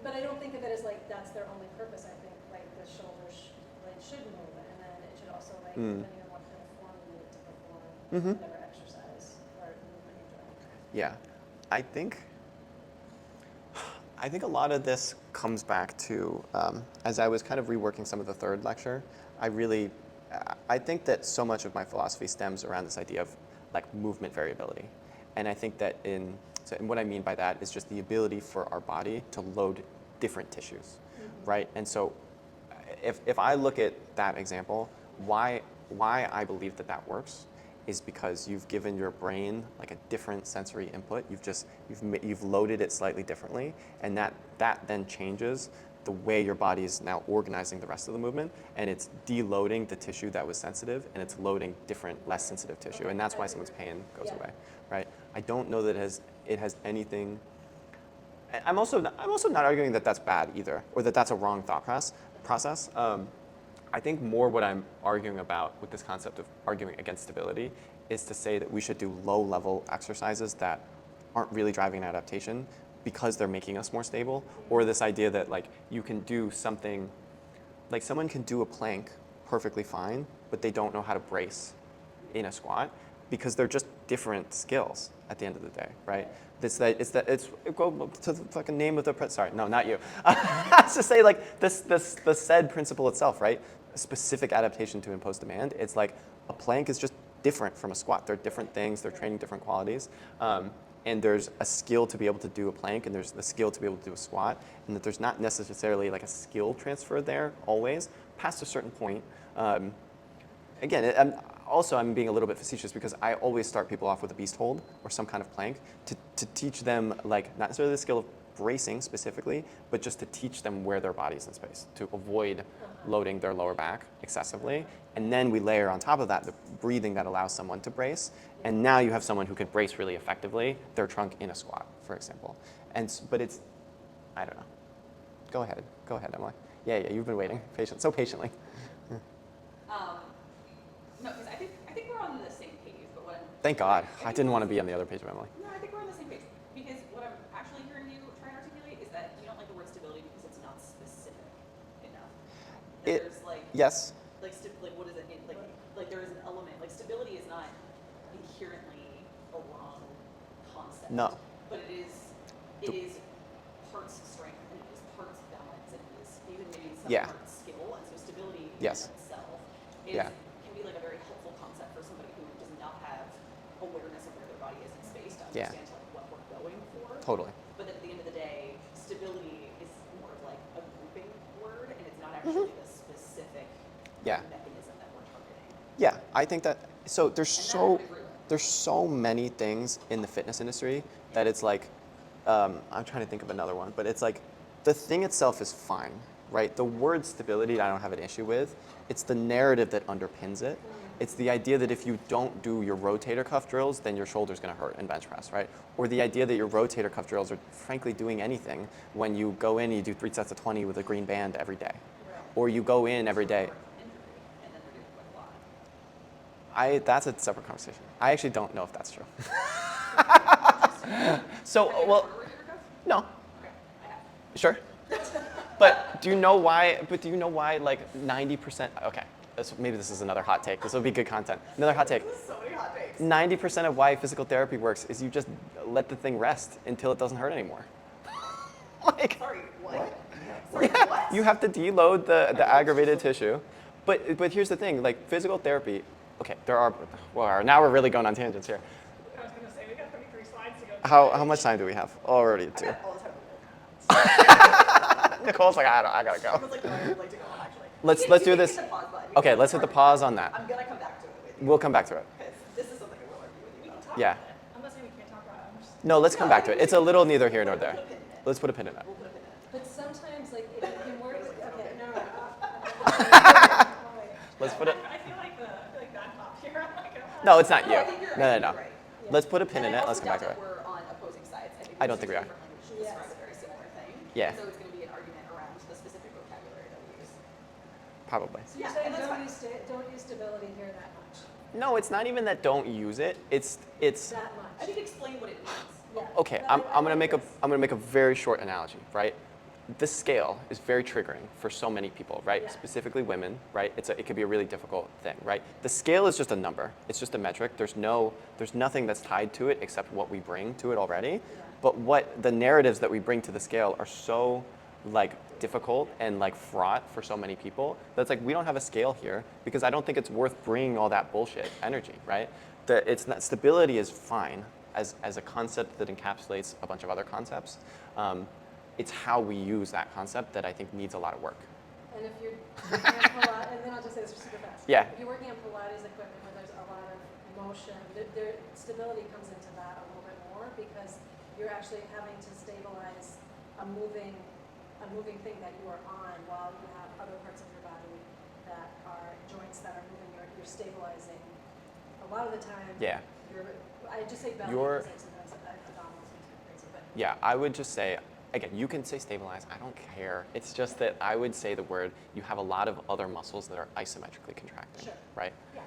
But I don't think of it as like that's their only purpose. I think like the shoulder blade should move, and then it should also like depending on what kind of form you need to perform whatever exercise or movement you're doing. yeah. I think a lot of this comes back to, as I was kind of reworking some of the third lecture, I think that so much of my philosophy stems around this idea of like movement variability. And I think that and what I mean by that is just the ability for our body to load different tissues, right? And so if I look at that example, why I believe that works is because you've given your brain like a different sensory input. You've loaded it slightly differently, and that then changes the way your body is now organizing the rest of the movement, and it's deloading the tissue that was sensitive, and it's loading different, less sensitive tissue, and that's why someone's pain goes away, right? I don't know that it has anything. I'm also not arguing that that's bad either, or that that's a wrong thought process. I think more what I'm arguing about with this concept of arguing against stability is to say that we should do low-level exercises that aren't really driving an adaptation because they're making us more stable, or this idea that like you can do something, like someone can do a plank perfectly fine, but they don't know how to brace in a squat because they're just different skills at the end of the day, right? Go to the fucking name of the sorry, no, not you. It's to say like the said principle itself, right? A specific adaptation to impose demand. It's like a plank is just different from a squat. They're different things. They're training different qualities. And there's a skill to be able to do a plank, and there's the skill to be able to do a squat, and that there's not necessarily like a skill transfer there always past a certain point. Again, I'm being a little bit facetious because I always start people off with a beast hold or some kind of plank to teach them like not necessarily the skill of bracing specifically, but just to teach them where their body's in space, to avoid loading their lower back excessively. And then we layer on top of that the breathing that allows someone to brace. And now you have someone who can brace really effectively their trunk in a squat, for example. But it's, I don't know. Go ahead, Emily. Yeah, you've been waiting so patiently. No, because I think we're on the same page, but what I'm... Thank God. I didn't want to be on the other page of Emily. No, I think we're on the same page. Because what I'm actually hearing you try and articulate is that you don't like the word stability because it's not specific enough. There's like... Yes. Like what does it mean? Like there is an element, like stability is not inherently a wrong concept. No. But it is parts strength, and it is parts balance, and it is even maybe some parts skill, and so stability in itself can be like a very helpful concept for somebody who does not have awareness of where their body is in space to understand like what we're going for. Totally. But at the end of the day, stability is more of like a grouping word, and it's not actually the specific mechanism that we're targeting. Yeah, I think that, so there's so many things in the fitness industry that it's like, I'm trying to think of another one, but it's like the thing itself is fine, right? The word stability I don't have an issue with. It's the narrative that underpins it. It's the idea that if you don't do your rotator cuff drills, then your shoulder's gonna hurt in bench press, right? Or the idea that your rotator cuff drills are frankly doing anything when you go in and you do 3 sets of 20 with a green band every day. Or you go in every day. That's a separate conversation. I actually don't know if that's true. No. Sure. But do you know why? Like 90%? Okay, maybe this is another hot take. This will be good content. Another hot take. So many hot takes. 90% of why physical therapy works is you just let the thing rest until it doesn't hurt anymore. Sorry, what? Sorry, what? You have to deload the aggravated tissue. But here's the thing, like physical therapy, okay, well, now we're really going on tangents here. I was gonna say, we got 33 slides to go. How much time do we have? Already I two. got all the time in the world. Nicole's like, I gotta I go. was like, no, I would like to go on, actually. Let's You can do hit this. the pause button. Okay, let's hit the pause on that. I'm gonna come back to it with you. We'll come back to it. Because this is something I will argue with you We can about. talk Yeah. about it. I'm not saying we can't talk about it. I'm just. No, let's come back to it. It's a little neither here nor there. Let's put a pin in it. We'll put a pin in it. But sometimes, like, if you can work with, okay, no. Let's put it. I feel like bad cop here. I'm like, oh, No, it's not you. I think you're No. right. Let's put a pin in And I it. Let's also come back to doubt it. that we're on opposing sides. I don't think we are. different languages Yes. describe a very similar thing. Yeah. So it's going to be an argument around the specific vocabulary that we use. Probably. So you're Yeah, saying and that's don't use stability here that much, No, it's not even that don't use it. It's that much. I think explain what it means. Yeah. okay. I I'm gonna like make a this. I'm gonna make a very short analogy, right? This scale is very triggering for so many people, right? Yeah. Specifically women, right? It could be a really difficult thing, right? The scale is just a number. It's just a metric. There's nothing that's tied to it except what we bring to it already. But what the narratives that we bring to the scale are so like difficult and like fraught for so many people that's like we don't have a scale here because I don't think it's worth bringing all that bullshit energy, right? Stability is fine as a concept that encapsulates a bunch of other concepts. It's how we use that concept that I think needs a lot of work. And if you're working on Pilates, and then I'll just say this super fast. Yeah. If you're working on Pilates equipment where there's a lot of motion, stability comes into that a little bit more because you're actually having to stabilize a moving thing that you are on while you have other parts of your body that are joints that are moving. You're stabilizing. A lot of the time, Yeah. I just say belly You're- because like sometimes abdominals makes me crazy, but Yeah, I would just say, again, you can say stabilize, I don't care. It's just that I would say the word, you have a lot of other muscles that are isometrically contracting, Sure. right? yeah.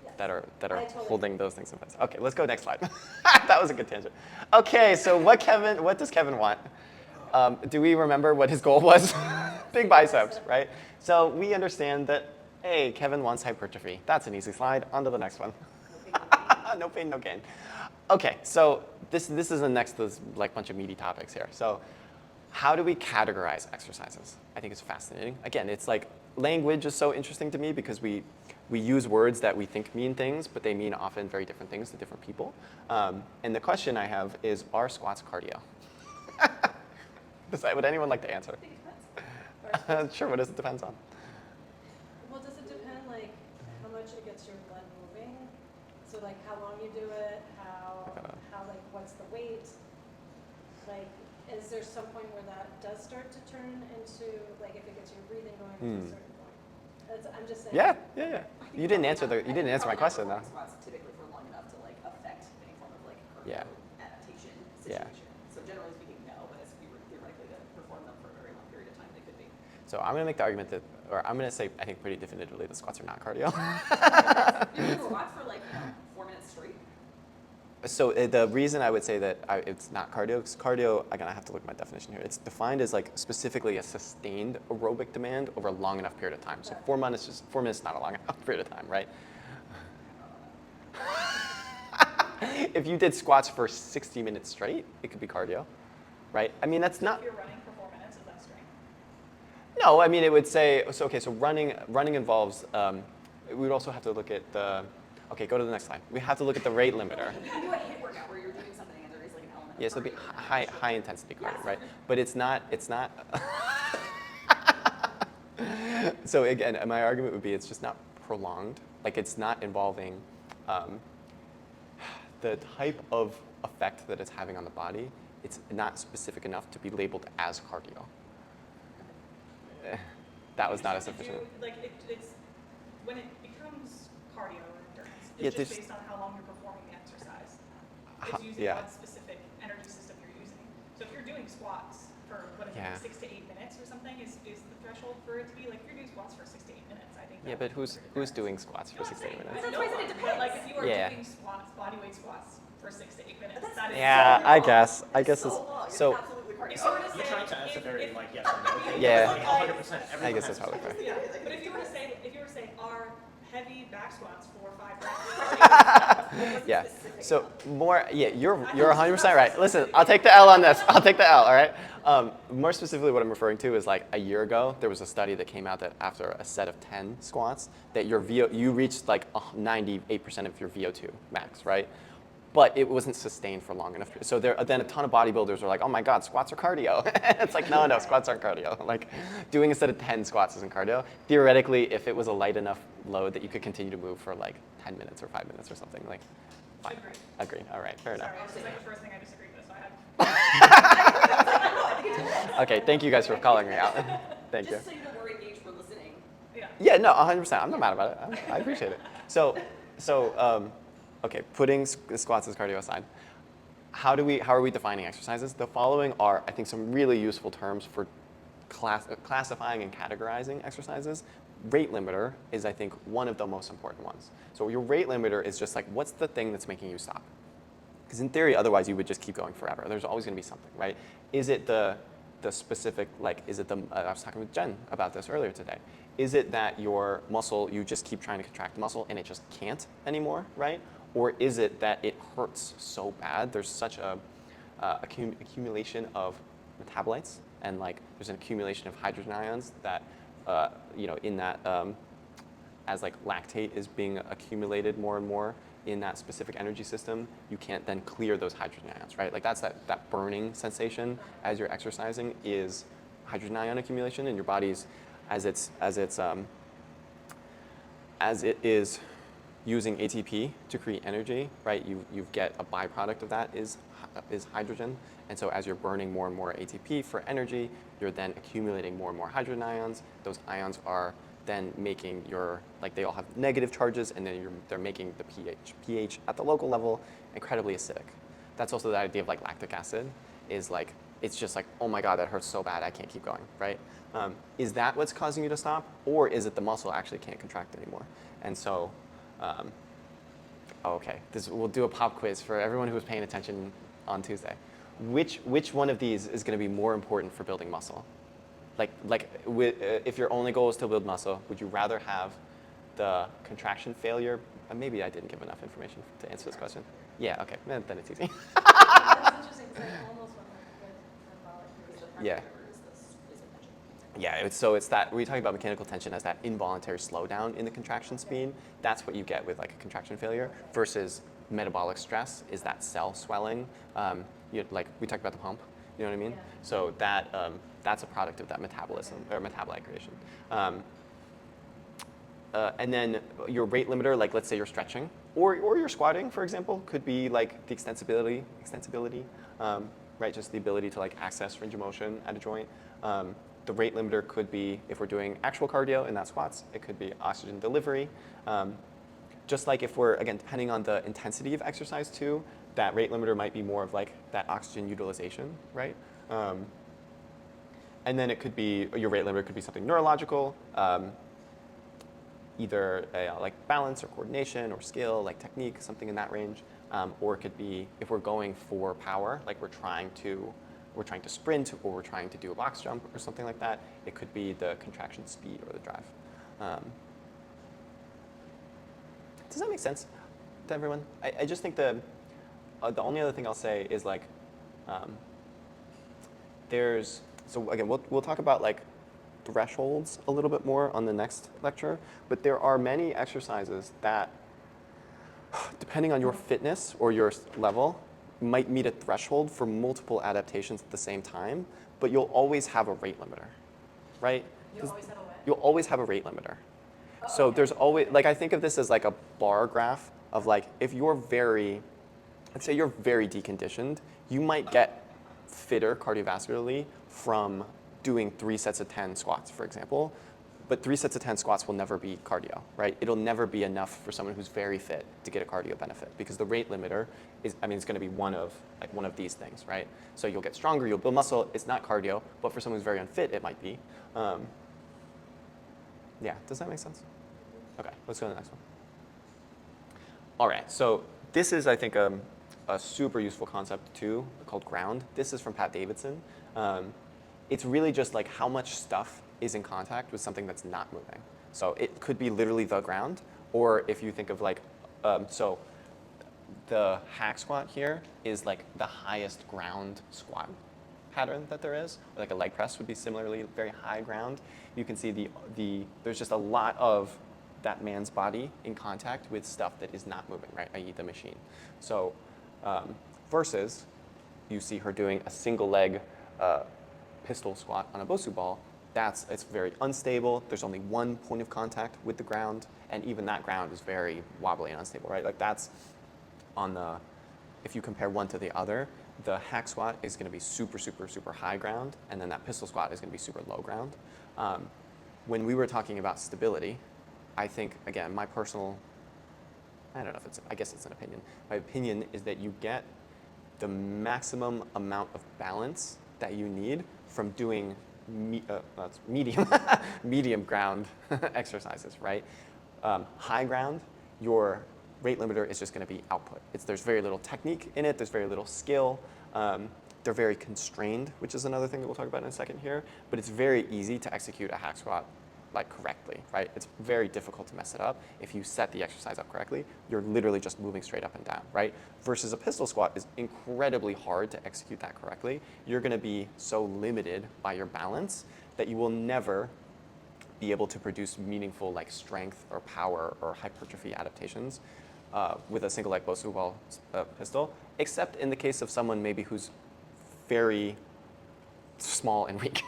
Yes. That are I totally holding those things in place. Okay, let's go next slide. That was a good tangent. Okay, so what does Kevin want? Do we remember what his goal was? Big biceps, right? So we understand that, hey, Kevin wants hypertrophy. That's an easy slide. On to the next one. No pain, no gain. Okay, so this is the next like bunch of meaty topics here. So how do we categorize exercises? I think it's fascinating. Again, it's like language is so interesting to me because we use words that we think mean things, but they mean often very different things to different people. And the question I have is, are squats cardio? Would anyone like to answer? I think it depends. Sure, what does it depend on? Well, does it depend, like, how much it gets your blood moving? So, like, how long you do it, like, what's the weight? Like, is there some point where that does start to turn into, like, if it gets your breathing going to a certain point? I'm just saying. Yeah. You didn't answer my question though. Squats typically for long enough to like affect any form of like Yeah. adaptation Yeah. situation. So generally speaking, no, but if we were theoretically to perform them for a very long period of time, they could be. So I'm going to make the argument that, or I'm going to say, I think pretty definitively, the squats are not cardio. You can squat for like 4 minutes straight. So the reason I would say that it's not cardio, because cardio, again, I have to look at my definition here. It's defined as like specifically a sustained aerobic demand over a long enough period of time. So 4 minutes is not a long enough period of time, right? If you did squats for 60 minutes straight, it could be cardio, right? I mean, that's not. If you're running for 4 minutes, is that strength? No, I mean, it would say, so okay, so running involves, we would also have to look at the, okay, go to the next slide. We have to look at the rate limiter. You can do a HIIT workout where you're doing something and there is like an element Yeah, of so it'd be cardio. high intensity cardio, right? But it's not. So again, my argument would be it's just not prolonged. Like it's not involving the type of effect that it's having on the body. It's not specific enough to be labeled as cardio. That was not a sufficient. It's when it becomes cardio or endurance, Yeah, it's just there's- based on how long you're performing the exercise. How- It's using yeah. what specific energy system you're using. So if you're doing squats for what is Yeah. it, 6 to 8 minutes or something is the threshold for it to be like if you're doing squats for 6 to 8 minutes, I think. Yeah, that but would be who's considered doing endurance. squats for No, 6 to 8 I'm minutes? saying, That's why I said it but like if you are Yeah. doing squats, bodyweight squats for 6 to 8 minutes, But that is Yeah, so I long. guess It's it's so long. It's so. absolutely cardio. If you were to You're say, trying to ask a very if- like yes or no thing. Yeah. Like 100% every I guess time. that's probably fair. Yeah, but if you were to say, are heavy back squats for 5 reps. Yeah. So more, yeah, you're 100% right. Listen, I'll take the L on this. I'll take the L. All right. More specifically, what I'm referring to is like a year ago, there was a study that came out that after a set of 10 squats, that you reached like 98% of your VO2 max, right? But it wasn't sustained for long enough. So then a ton of bodybuilders were like, oh my God, squats are cardio. It's like, no, squats aren't cardio. Like doing a set of 10 squats isn't cardio. Theoretically, if it was a light enough load that you could continue to move for like 10 minutes or 5 minutes or something, like, fine. Agreed. Agreed, all right, fair enough. Sorry, this is like the first thing I disagreed with, so I had. Okay, thank you guys for calling me out. Thank you. Just so you know, we're engaged, we're listening. Yeah. Yeah, no, 100%. I'm not mad about it. I appreciate it. So, okay, putting squats as cardio aside, how are we defining exercises? The following are, I think, some really useful terms for classifying and categorizing exercises. Rate limiter is, I think, one of the most important ones. So your rate limiter is just like, what's the thing that's making you stop? Because in theory, otherwise you would just keep going forever. There's always going to be something, right? Is it the specific, like, is it the, I was talking with Jen about this earlier today. Is it that your muscle, you just keep trying to contract the muscle and it just can't anymore, right? Or is it that it hurts so bad, there's such a accumulation of metabolites, and like there's an accumulation of hydrogen ions that, in that, as like lactate is being accumulated more and more in that specific energy system, you can't then clear those hydrogen ions, right? Like that's that burning sensation as you're exercising is hydrogen ion accumulation in your body's, as it is using ATP to create energy, right? You get a byproduct of that is hydrogen, and so as you're burning more and more ATP for energy, you're then accumulating more and more hydrogen ions. Those ions are then making they all have negative charges, and then they're making the pH at the local level incredibly acidic. That's also the idea of like lactic acid, is like, it's just like, oh my God, that hurts so bad, I can't keep going, right? Is that what's causing you to stop? Or is it the muscle actually can't contract anymore? And so, okay, we'll do a pop quiz for everyone who was paying attention on Tuesday. Which one of these is going to be more important for building muscle? If your only goal is to build muscle, would you rather have the contraction failure? Maybe I didn't give enough information to answer this question. Yeah, okay, then it's easy. That's interesting, because I almost went with metabolic. Yeah. Yeah, it's that, we're talking about mechanical tension as that involuntary slowdown in the contraction speed. That's what you get with like a contraction failure, versus metabolic stress is that cell swelling. Like we talked about the pump, you know what I mean? Yeah. So that's a product of that metabolism, or metabolite creation. And then your rate limiter, like let's say you're stretching, or you're squatting, for example, could be like the extensibility, right? Just the ability to like access range of motion at a joint. The rate limiter could be, if we're doing actual cardio and that squats, it could be oxygen delivery. Just like if we're, again, depending on the intensity of exercise too, that rate limiter might be more of like that oxygen utilization, right? And then it could be, your rate limiter could be something neurological, either like balance or coordination or skill, like technique, something in that range. Or it could be, if we're going for power, like we're trying to sprint, or we're trying to do a box jump or something like that, it could be the contraction speed or the drive. Does that make sense to everyone? I just think the only other thing I'll say is like, so again, we'll talk about like thresholds a little bit more on the next lecture, but there are many exercises that, depending on your fitness or your level, might meet a threshold for multiple adaptations at the same time, but you'll always have a rate limiter, right? You always have a what? You'll always have a rate limiter. So there's always, like I think of this as like a bar graph of like, if you're let's say you're very deconditioned, you might get fitter cardiovascularly from doing 3 sets of 10 squats, for example, but 3 sets of 10 squats will never be cardio, right? It'll never be enough for someone who's very fit to get a cardio benefit, because the rate limiter is, it's going to be one of these things, right? So you'll get stronger, you'll build muscle. It's not cardio, but for someone who's very unfit, it might be. Yeah, does that make sense? Okay, let's go to the next one. All right, so this is, I think, a super useful concept too, called ground. This is from Pat Davidson. It's really just like how much stuff is in contact with something that's not moving. So it could be literally the ground, Or if you think of like, so the hack squat here is like the highest ground squat pattern that there is. Like a leg press would be similarly very high ground. You can see there's just a lot of that man's body in contact with stuff that is not moving, right? I.e. the machine. So versus you see her doing a single leg pistol squat on a Bosu ball. It's very unstable. There's only one point of contact with the ground, and even that ground is very wobbly and unstable, right? Like that's if you compare one to the other, the hack squat is going to be super, super, super high ground, and then that pistol squat is going to be super low ground. When we were talking about stability, I think, again, I don't know if I guess it's an opinion. My opinion is that you get the maximum amount of balance that you need from doing medium ground exercises, right? High ground, your rate limiter is just going to be output. There's very little technique in it. There's very little skill. They're very constrained, which is another thing that we'll talk about in a second here. But it's very easy to execute a hack squat like correctly, right? It's very difficult to mess it up. If you set the exercise up correctly, you're literally just moving straight up and down, right? Versus a pistol squat is incredibly hard to execute that correctly. You're going to be so limited by your balance that you will never be able to produce meaningful like strength or power or hypertrophy adaptations with a single leg Bosu ball pistol, except in the case of someone maybe who's very small and weak.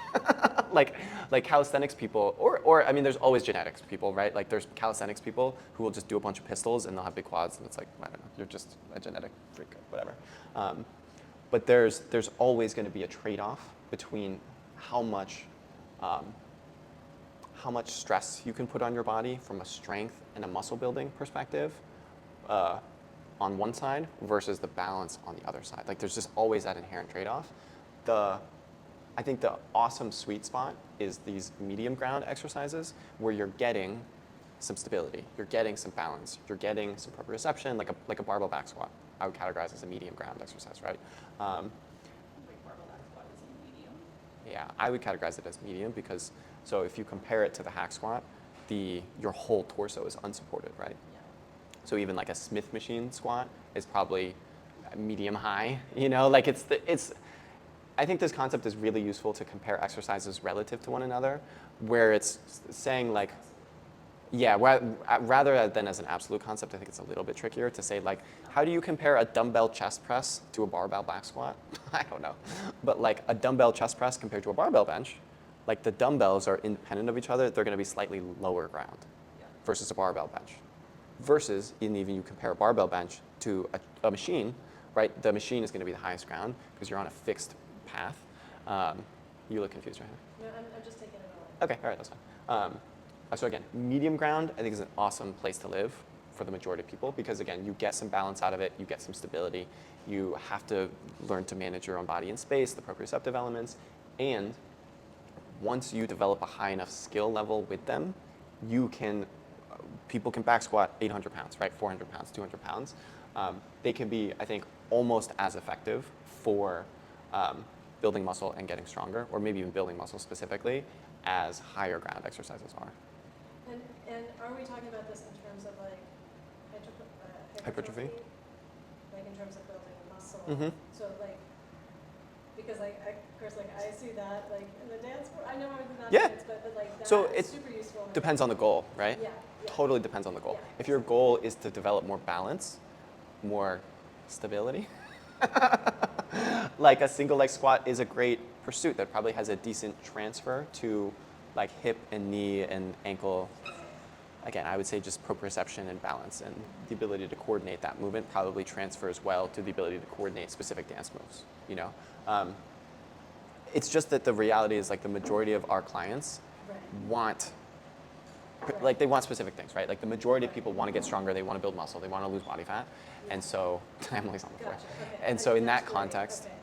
like calisthenics people, or I mean, there's always genetics people, right? Like there's calisthenics people who will just do a bunch of pistols and they'll have big quads, and it's like, I don't know, you're just a genetic freak, whatever. But there's always going to be a trade-off between how much stress you can put on your body from a strength and a muscle building perspective on one side versus the balance on the other side. Like there's just always that inherent trade-off. I think the awesome sweet spot is these medium ground exercises where you're getting some stability, you're getting some balance, you're getting some proprioception, like a barbell back squat. I would categorize as a medium ground exercise, right? Like barbell back squat is in medium. Yeah, I would categorize it as medium because, so if you compare it to the hack squat, your whole torso is unsupported, right? Yeah. So even like a Smith machine squat is probably medium high, you know, like I think this concept is really useful to compare exercises relative to one another, where it's saying like, yeah, rather than as an absolute concept, I think it's a little bit trickier to say like, how do you compare a dumbbell chest press to a barbell back squat? I don't know. But like a dumbbell chest press compared to a barbell bench, like the dumbbells are independent of each other, they're gonna be slightly lower ground versus a barbell bench. Versus, even you compare a barbell bench to a machine, right? The machine is gonna be the highest ground because you're on a fixed path. You look confused right now. No, I'm just taking it all. Okay, all right, that's fine. So again, medium ground I think is an awesome place to live for the majority of people because again, you get some balance out of it, you get some stability, you have to learn to manage your own body in space, the proprioceptive elements, and once you develop a high enough skill level with them, people can back squat 800 pounds, right? 400 pounds, 200 pounds. They can be, I think, almost as effective for building muscle and getting stronger, or maybe even building muscle specifically, as higher ground exercises are. And are we talking about this in terms of like Hypertrophy? Like in terms of building muscle? Mm-hmm. So like, because like, of course, like I see that like in the dance, I know I'm not Yeah. dance, but like that's So it super useful. depends on the goal, right? Yeah. Totally depends on the goal. Yeah. If your goal is to develop more balance, more stability, like a single leg squat is a great pursuit that probably has a decent transfer to like hip and knee and ankle. Again, I would say just proprioception and balance and the ability to coordinate that movement probably transfers well to the ability to coordinate specific dance moves, you know? It's just that the reality is like the majority of our clients want they want specific things, right? Like the majority of people want to get stronger, they want to build muscle, they want to lose body fat. And so, Emily's on the floor. Gotcha. Okay. And so in that That's great. context, Okay.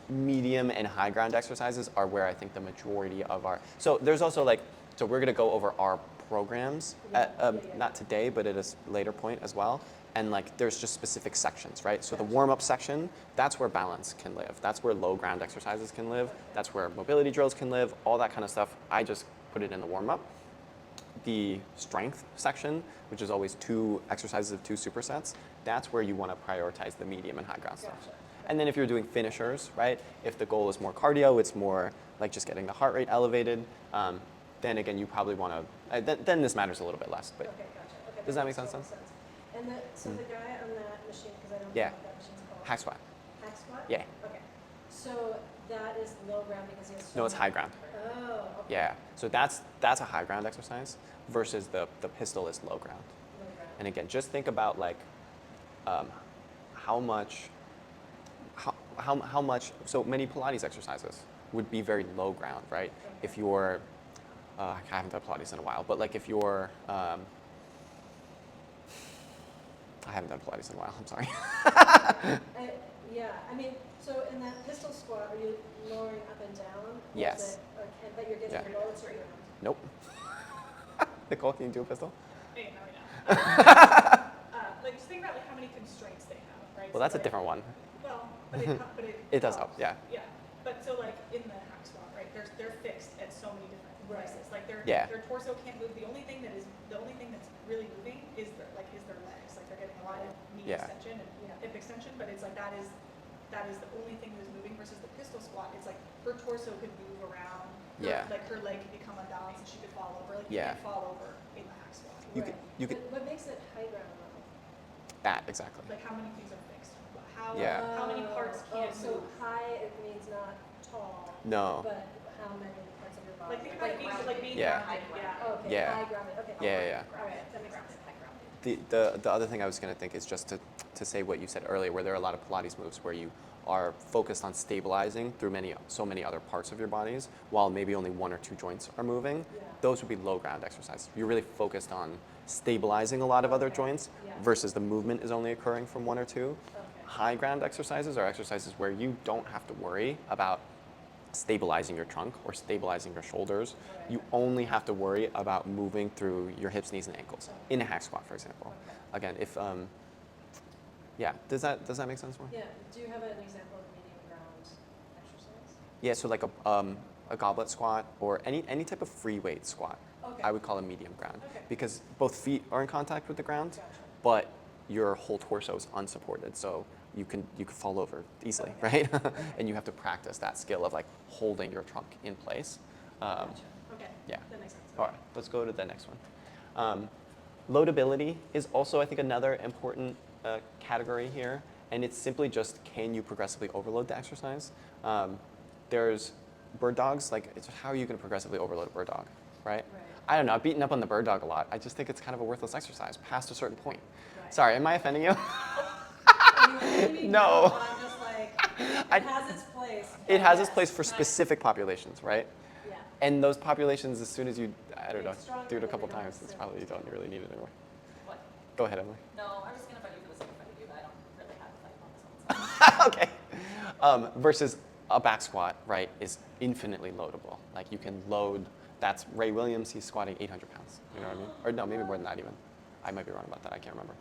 medium and high ground exercises are where I think the majority of so there's also like, so we're gonna go over our programs, not today, but at a later point as well. And like, there's just specific sections, right? So the warm-up section, that's where balance can live. That's where low ground exercises can live. That's where mobility drills can live, all that kind of stuff. I just put it in the warm-up. the strength section, which is always 2 exercises of 2 supersets, that's where you want to prioritize the medium and high ground stuff. Gotcha. And then if you're doing finishers, right, if the goal is more cardio, it's more like just getting the heart rate elevated, then again, you probably want to, then this matters a little bit less. But Okay, gotcha. Okay, Does that make makes sense? total And so the guy on that machine, because I don't Yeah. know what that machine's called. hack squat, Hack squat? yeah. Okay. So that is low ground because he has so No, it's many- high ground. Oh, okay. Yeah, so that's a high ground exercise versus the pistol is low ground. Low ground. And again, just think about like how much, so many Pilates exercises would be very low ground, right? If you're, I haven't done Pilates in a while, but like if you're, I haven't done Pilates in a while, I'm sorry. Yeah, I mean, so in that pistol squat, are you lowering up and down? Or is Yes. it- or but you're getting Yeah. your lowest ground. Nope. Nicole, can you do a pistol? Hey, no, like just think about like how many constraints they have, right? Well, So, that's a like, different one. Well, but it It does help, yeah. Yeah, but so like in the hack squat, right? They're fixed at so many different Right. places. Like Yeah. their torso can't move. The only thing that's really moving is their legs. Like they're getting a lot of knee Yeah. extension and hip extension, but it's like that is the only thing that is moving versus the pistol squat. It's like her torso could move around. Yeah. Like her leg could become unbalanced and she could fall over. Like Yeah. you can't fall over in the hack squat. You could, What makes it high ground level? that, exactly. Like how many things are fixed? How Yeah. how many parts can't So move? high, it means not tall. No. But how many parts of your body? Like think about it being Yeah. grounded. Yeah. Okay, Yeah. high grounded, okay. Yeah. All right, that makes sense. The other thing I was going to think is just to say what you said earlier, where there are a lot of Pilates moves where you are focused on stabilizing through so many other parts of your bodies, while maybe only 1 or 2 joints are moving. Yeah. Those would be low ground exercises. You're really focused on stabilizing a lot of other Okay. joints Yeah. versus the movement is only occurring from 1 or 2. Okay. High ground exercises are exercises where you don't have to worry about stabilizing your trunk or stabilizing your shoulders. Right. You only have to worry about moving through your hips, knees, and ankles in a hack squat, for example. Okay. Again, if yeah, does that make sense more? Yeah, do you have an example of medium ground exercise? Yeah, so like a goblet squat or any type of free weight squat, Okay. I would call a medium ground Okay. because both feet are in contact with the ground, Gotcha. but your whole torso is unsupported, so you can fall over easily, Okay. right? And you have to practice that skill of like holding your trunk in place. Gotcha. Okay. Yeah. That makes sense. All right, let's go to the next one. Loadability is also, I think, another important category here, and it's simply just can you progressively overload the exercise? There's bird dogs, like how are you going to progressively overload a bird dog, right? Right. I don't know, I've beaten up on the bird dog a lot. I just think it's kind of a worthless exercise past a certain point. Right. Sorry, am I offending you? Maybe No. but I'm just like, I- it has its place. It has its Yes. place for specific populations, right? Yeah. And those populations, as soon as you, I don't know, Get stronger, do it a then couple they don't times, it's necessarily probably you don't really need it anymore. What? Go ahead, Emily. No, I was just gonna fight you for the sake of fighting you, but I don't really have a fight on this one. So. Okay. Versus a back squat, right, is infinitely loadable. Like you can load, that's Ray Williams, he's squatting 800 pounds. You know what I mean? Or no, maybe more than that even. I might be wrong about that, I can't remember.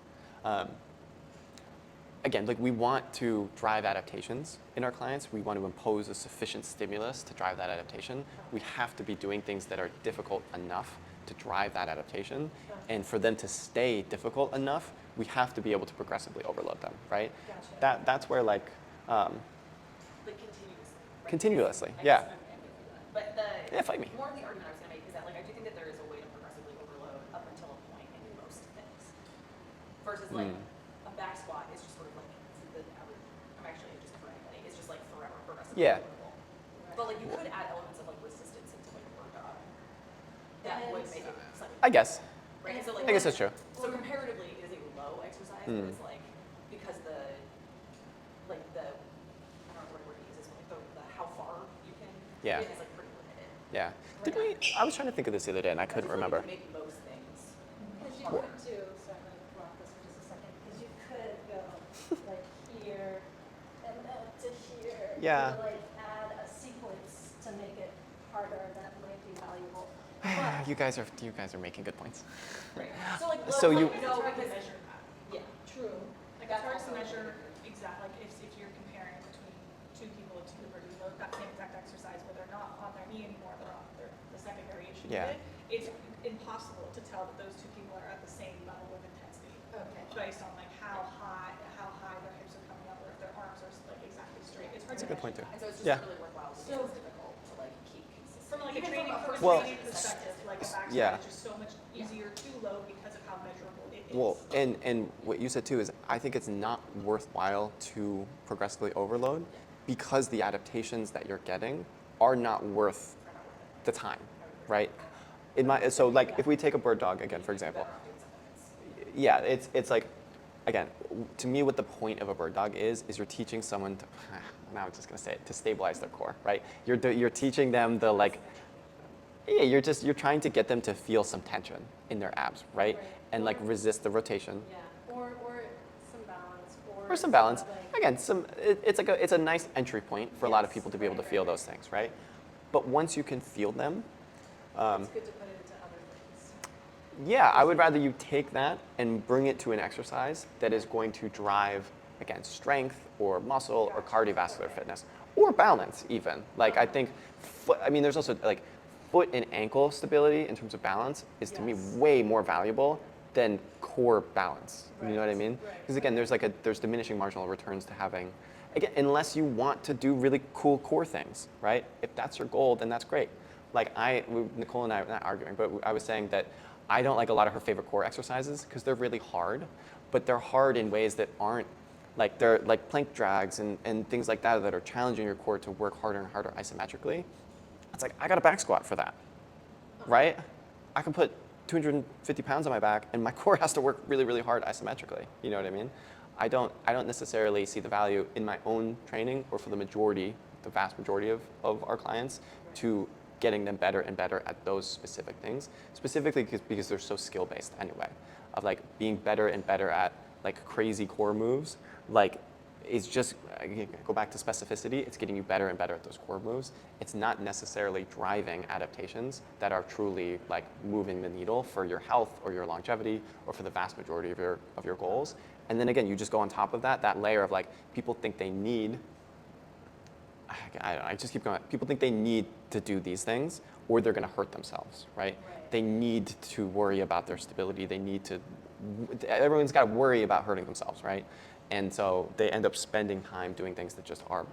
Again, like we want to drive adaptations in our clients. We want to impose a sufficient stimulus to drive that adaptation. We have to be doing things that are difficult enough to drive that adaptation. And for them to stay difficult enough, we have to be able to progressively overload them, right? Gotcha. That's where like, Like continuously. Right? Continuously, I yeah. guess I'm with you on that. But Yeah, fight me. more of the argument I was gonna make is that like I do think that there is a way to progressively overload up until a point in most things. Versus like a back squat is just sort of like the average. I'm actually just for anybody. It's just like forever progressively Yeah. overloadable. But like you could add elements of like resistance into like bird dog. That would make it slightly. I guess. Right. So like I guess that's true. So comparatively, it is a low exercise, but it's like because the I don't know what word to use this one, like the how far you can Yeah. get is like pretty limited. Yeah. Did we? I was trying to think of this the other day and I couldn't feel like remember. you can make most things. Because you could do, sorry, I'm gonna block this for just a second, because you could go like here and then to here. Yeah. Or like add a sequence to make it harder that might be valuable. But You guys are making good points. Right. So like So you- It's hard to measure that. yeah. true. Like That's it's hard to also- measure exactly, like if you're comparing between two people who are doing that same exact exercise where they're not on their knee anymore, they're on the second variation Yeah. of it. it's impossible to tell that those two people are at the same level of intensity Okay. based on like how high their hips are coming up or if their arms are like exactly straight. It's hard That's a to good point too. And so it's just Yeah. really worthwhile, because So- it's difficult to like keep consistent. from like a Even training, from from a Well, training perspective, like a back yeah. squat is just so much easier to load because of how measurable it is. Well, and what you said too is I think it's not worthwhile to progressively overload because the adaptations that you're getting are not worth the time, right? So like if we take a bird dog again, for example, yeah, it's like, again, to me what the point of a bird dog is you're teaching someone to, now I'm just gonna say it, to stabilize their core, right? You're teaching them the like, yeah, you're trying to get them to feel some tension in their abs, right? And like resist the rotation. Yeah, or some balance, Or some balance. like- Again, it's a nice entry point for a lot of people to be able to feel those things, right? But once you can feel them, It's good to put it into other things. yeah, I would rather you take that and bring it to an exercise that is going to drive, again, strength or muscle or cardiovascular fitness or balance even. Like I think, there's also like foot and ankle stability in terms of balance is to me Yes. way more valuable than core balance. You know what I Right, mean? right, Because again, there's diminishing marginal returns to having, again, unless you want to do really cool core things, right? If that's your goal, then that's great. Like Nicole and I were not arguing, but I was saying that I don't like a lot of her favorite core exercises because they're really hard, but they're hard in ways that aren't, like they're like plank drags and things like that are challenging your core to work harder and harder isometrically. It's like, I got a back squat for that, right? I can put 250 pounds on my back and my core has to work really, really hard isometrically. You know what I mean? I don't necessarily see the value in my own training or for the vast majority of our clients to getting them better and better at those specific things, specifically because they're so skill-based anyway, of like being better and better at like crazy core moves, like it's just, go back to specificity, it's getting you better and better at those core moves. It's not necessarily driving adaptations that are truly like moving the needle for your health or your longevity or for the vast majority of your goals. And then again, you just go on top of that layer of like, people think they need, I just keep going, people think they need to do these things or they're gonna hurt themselves, right? They need to worry about their stability. Everyone's gotta worry about hurting themselves, right? And so they end up spending time doing things that just are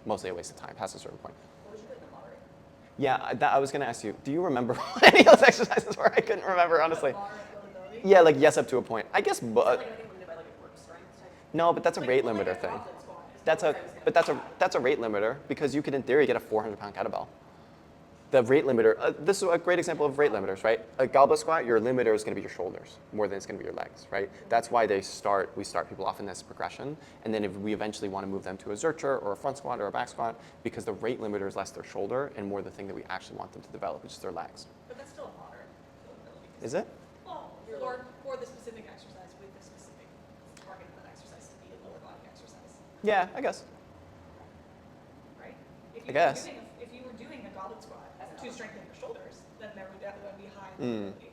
mostly a waste of time past a certain point. What would you put in the moderate? Yeah, I was gonna ask you, do you remember what any of those exercises were? I couldn't remember, honestly. Bar ability. Yeah, like yes up to a point. I guess, Is that like anything limited by like a work strength type? no, but that's a Like- rate like limiter a thing. goblet squat is That's what a, I was gonna but say. that's a rate limiter because you could in theory get a 400-pound kettlebell. The rate limiter, this is a great example of rate limiters, right? A goblet squat, your limiter is going to be your shoulders more than it's going to be your legs, right? That's why we start people off in this progression, and then if we eventually want to move them to a zercher or a front squat or a back squat, because the rate limiter is less their shoulder and more the thing that we actually want them to develop, which is their legs. But that's still a moderate ability. Is it? Well, for the specific exercise with the specific target of that exercise to be a lower body exercise, Yeah, I guess. right? If I guess. If you were doing a goblet squat to strengthen your shoulders, then there would definitely be high Mm. ability.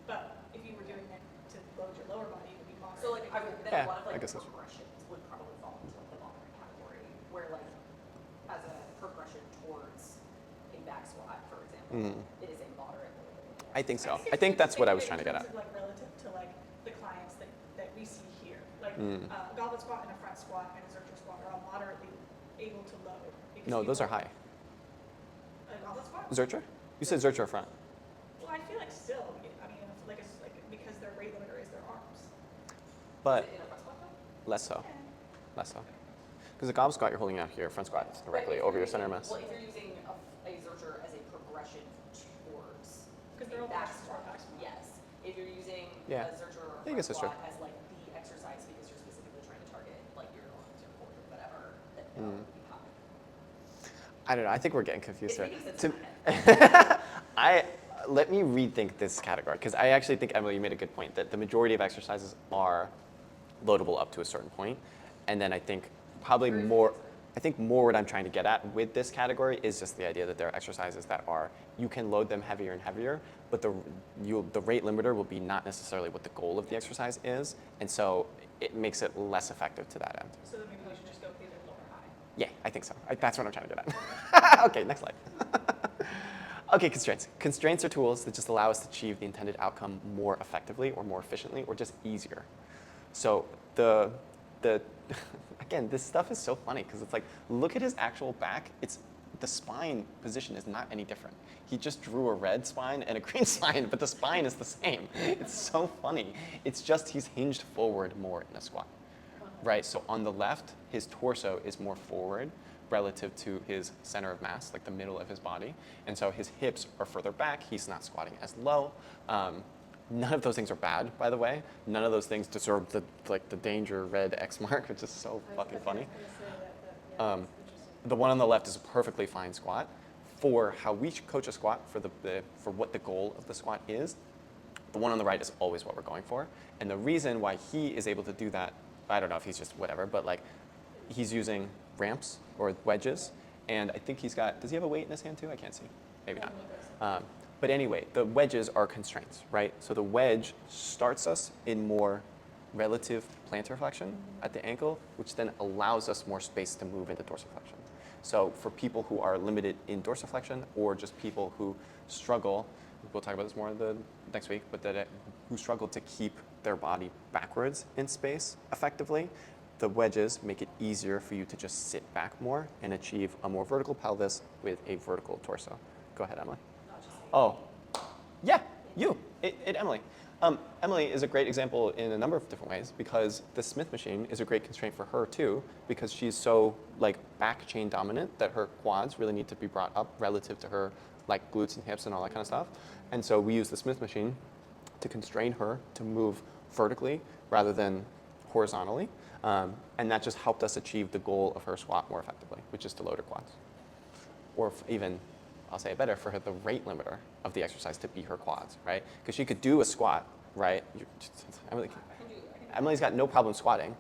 But if you were doing it to load your lower body, it would be moderate. So like, I would, then Yeah, a lot of I like guess that's- progressions would probably fall into like the moderate category, where like, as a progression towards a back squat, for example, it is a moderate. I think so. it's I think good that's to what I think was of it trying to in get at. terms of, like relative to like the clients that we see here. Like Mm. goblet squat and a front squat and a zercher squat are all moderately able to load. because No, those are people- high. A goblet squat? Zercher? You said zercher front. Well, I feel like still, I mean, like it's like because their rate limiter is their arms. But In a front squat though? less so. Less so. Because the goblet squat you're holding out here, front squat is directly over your center mass. Well, if you're using a zercher as a progression towards Because a they're all back back squat, back squat. yes. If you're using Yeah. a zercher or I a guess front that's true. squat as like the exercise because you're specifically trying to target like your arms or core or whatever, that would be high. I don't know. I think we're getting confused It's here. making sense To- in my head. Let me rethink this category because I actually think, Emily, you made a good point that the majority of exercises are loadable up to a certain point, and then I think probably more. I think more what I'm trying to get at with this category is just the idea that there are exercises that are you can load them heavier and heavier, but the rate limiter will be not necessarily what the goal of the exercise is, and so it makes it less effective to that end. So then maybe we should just go with either low or high. Yeah, I think so. That's what I'm trying to get at. Okay, next slide. Okay, constraints. Constraints are tools that just allow us to achieve the intended outcome more effectively or more efficiently or just easier. So the again, this stuff is so funny because it's like, look at his actual back. The spine position is not any different. He just drew a red spine and a green spine, but the spine is the same. It's so funny. It's just he's hinged forward more in a squat, right? So on the left, his torso is more forward relative to his center of mass, like the middle of his body. And so his hips are further back. He's not squatting as low. None of those things are bad, by the way. None of those things deserve the danger red X mark, which is so fucking funny. The one on the left is a perfectly fine squat. For how we coach a squat, for what the goal of the squat is, the one on the right is always what we're going for. And the reason why he is able to do that, I don't know if he's just whatever, but like he's using ramps or wedges. And I think he's got, does he have a weight in his hand too? I can't see. Maybe not. But anyway, the wedges are constraints, right? So the wedge starts us in more relative plantar flexion at the ankle, which then allows us more space to move into dorsiflexion. So for people who are limited in dorsiflexion or just people who struggle, we'll talk about this more next week, but who struggle to keep their body backwards in space effectively, the wedges make it easier for you to just sit back more and achieve a more vertical pelvis with a vertical torso. Go ahead, Emily. Oh, yeah, Emily. Emily is a great example in a number of different ways because the Smith machine is a great constraint for her too because she's so like back chain dominant that her quads really need to be brought up relative to her like glutes and hips and all that kind of stuff. And so we use the Smith machine to constrain her to move vertically rather than horizontally. And that just helped us achieve the goal of her squat more effectively, which is to load her quads. Or even, I'll say it better, for her, the rate limiter of the exercise to be her quads, right? Because she could do a squat, right? Emily's got no problem squatting,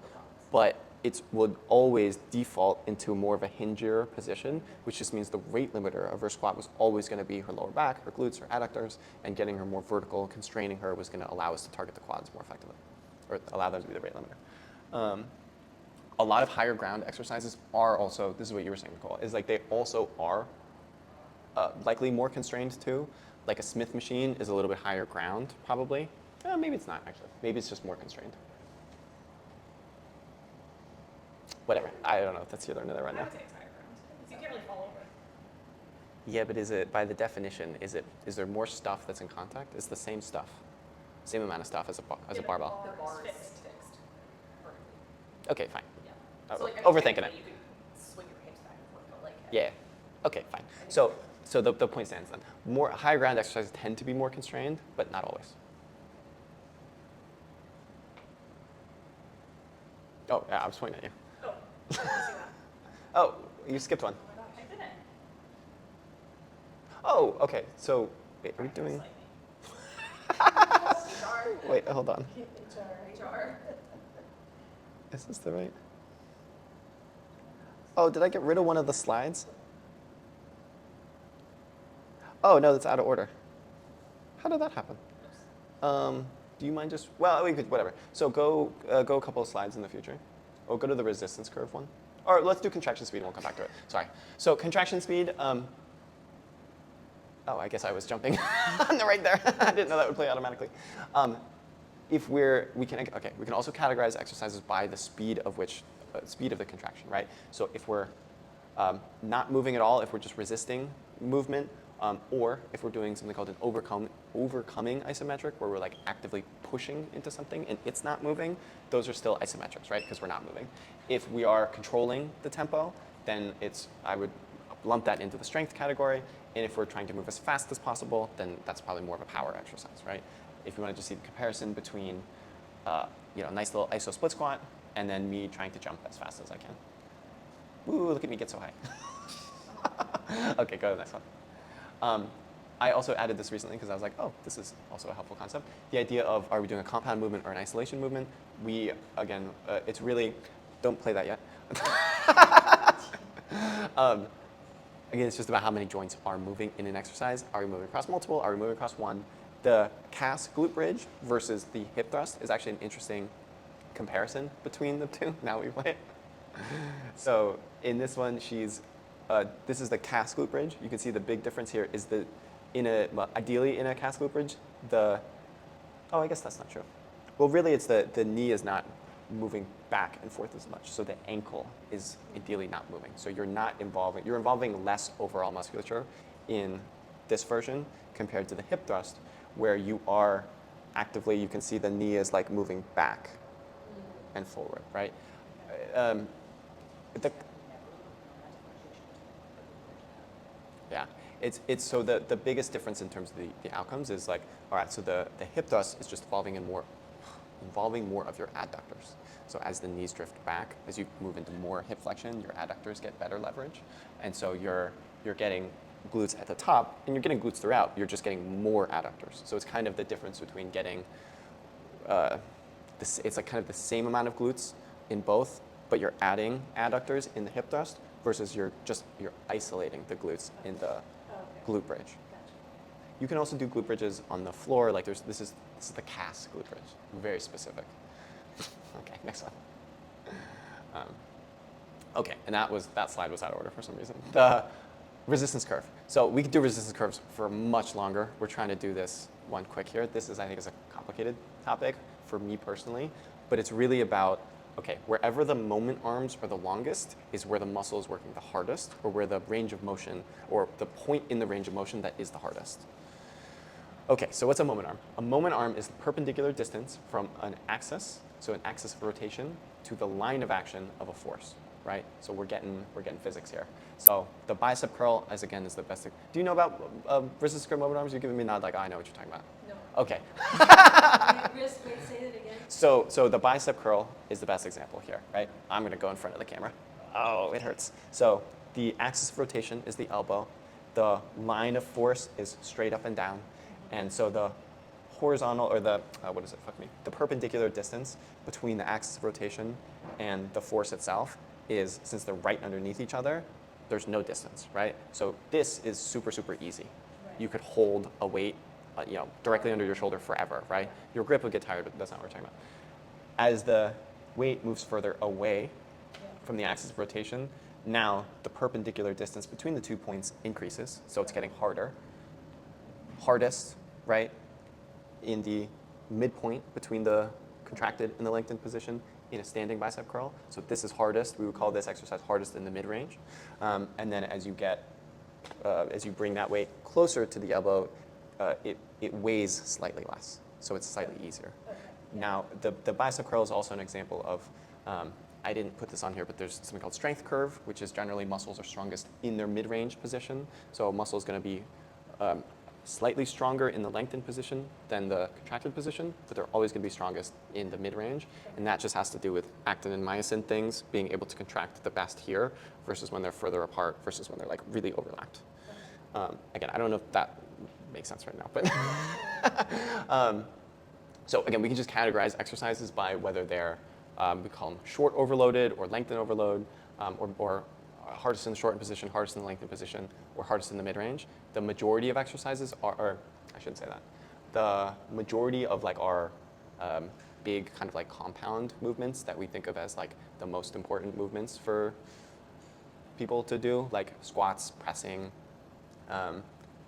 but it would always default into more of a hingier position, which just means the rate limiter of her squat was always going to be her lower back, her glutes, her adductors, and getting her more vertical, constraining her was going to allow us to target the quads more effectively, or allow them to be the rate limiter. A lot of higher ground exercises are also, this is what you were saying, Nicole, is like they also are likely more constrained too. Like a Smith machine is a little bit higher ground, probably. Maybe it's not, actually. Maybe it's just more constrained. Whatever. I don't know if that's here or there right I Uh, would say it's higher ground. You can't really fall over. Yeah, but is it, by the definition, is there more stuff that's in contact? It's the same stuff. Same amount of stuff as a barbell. The bar is fixed. fixed vertically. Okay, fine. Yeah. So, like, I mean, Overthinking technically it. You could swing your hips back and forth, but like. Yeah. Okay, fine. So the point stands then. More higher ground exercises tend to be more constrained, but not always. Oh, yeah, I was pointing at you. Oh, I see that. Oh, you skipped one. Oh my gosh, I didn't. Oh, okay. So, wait, are we doing? HR. Wait, hold on. HR. Is this the right? Oh, did I get rid of one of the slides? Oh, no, that's out of order. How did that happen? Do you mind just, well, we could, whatever. So go a couple of slides in the future. Or go to the resistance curve one. Or let's do contraction speed and we'll come back to it. Sorry. So contraction speed, oh, I guess I was jumping on the right there. I didn't know that would play automatically. We can also categorize exercises by the speed of the contraction, right? So if we're not moving at all, if we're just resisting movement, or if we're doing something called an overcoming isometric, where we're like actively pushing into something and it's not moving, those are still isometrics, right? Because we're not moving. If we are controlling the tempo, then I would lump that into the strength category. And if we're trying to move as fast as possible, then that's probably more of a power exercise, right? If you want to just see the comparison between, nice little iso split squat and then me trying to jump as fast as I can. Ooh, look at me get so high. Okay, go to the next one. I also added this recently because I was like, oh, this is also a helpful concept. The idea of, are we doing a compound movement or an isolation movement? It's really, don't play that yet. Again, it's just about how many joints are moving in an exercise. Are we moving across multiple? Are we moving across one? The CAS glute bridge versus the hip thrust is actually an interesting comparison between the two. Now we play it. So in this one, this is the CAS glute bridge. You can see the big difference here is well, ideally in a cast glute bridge, oh, I guess that's not true. Well, really, it's the knee is not moving back and forth as much, so the ankle is ideally not moving. So you're involving less overall musculature in this version compared to the hip thrust, where you are actively, you can see the knee is like moving back and forward, right? The, yeah, it's so the biggest difference in terms of the outcomes is like, all right, so the hip thrust is just involving more of your adductors. So as the knees drift back, as you move into more hip flexion, your adductors get better leverage, and so you're getting glutes at the top, and you're getting glutes throughout. You're just getting more adductors. So it's kind of the difference between getting it's like kind of the same amount of glutes in both, but you're adding adductors in the hip thrust versus you're isolating the glutes in the glute bridge. Gotcha. You can also do glute bridges on the floor. Like this is the cast glute bridge, very specific. Okay, next one. Okay, and that slide was out of order for some reason. The resistance curve. So we could do resistance curves for much longer. We're trying to do this one quick here. This is, I think, is a complicated topic for me personally, but it's really about, okay, wherever the moment arms are the longest is where the muscle is working the hardest, or where the range of motion, or the point in the range of motion that is the hardest. Okay, so what's a moment arm? A moment arm is the perpendicular distance from an axis, so an axis of rotation, to the line of action of a force, right? So we're getting physics here. So the bicep curl, is the best thing. Do you know about resistance curve moment arms? You're giving me a nod like, oh, I know what you're talking about. No. Okay. Wait, say it again. So the bicep curl is the best example here, right? I'm going to go in front of the camera. Oh, it hurts. So the axis of rotation is the elbow. The line of force is straight up and down. And so the horizontal, or the perpendicular distance between the axis of rotation and the force itself is, since they're right underneath each other, there's no distance, right? So this is super, super easy. Right. You could hold a weight directly under your shoulder forever, right? Your grip would get tired, but that's not what we're talking about. As the weight moves further away from the axis of rotation, now the perpendicular distance between the 2 points increases, so it's getting harder. Hardest, right, in the midpoint between the contracted and the lengthened position in a standing bicep curl. So this is hardest. We would call this exercise hardest in the mid-range. And then as you bring that weight closer to the elbow, it weighs slightly less, so it's slightly easier. Okay. Now, the bicep curl is also an example of, I didn't put this on here, but there's something called strength curve, which is generally muscles are strongest in their mid-range position. So a muscle is going to be slightly stronger in the lengthened position than the contracted position, but they're always going to be strongest in the mid-range. And that just has to do with actin and myosin things being able to contract the best here versus when they're further apart versus when they're like really overlapped. Again, I don't know if that makes sense right now, but so again, we can just categorize exercises by whether they're, we call them short overloaded or lengthen overload, or hardest in the shortened position, hardest in the lengthened position, or hardest in the mid-range. The majority of exercises or I shouldn't say that. The majority of like our big kind of like compound movements that we think of as like the most important movements for people to do, like squats, pressing,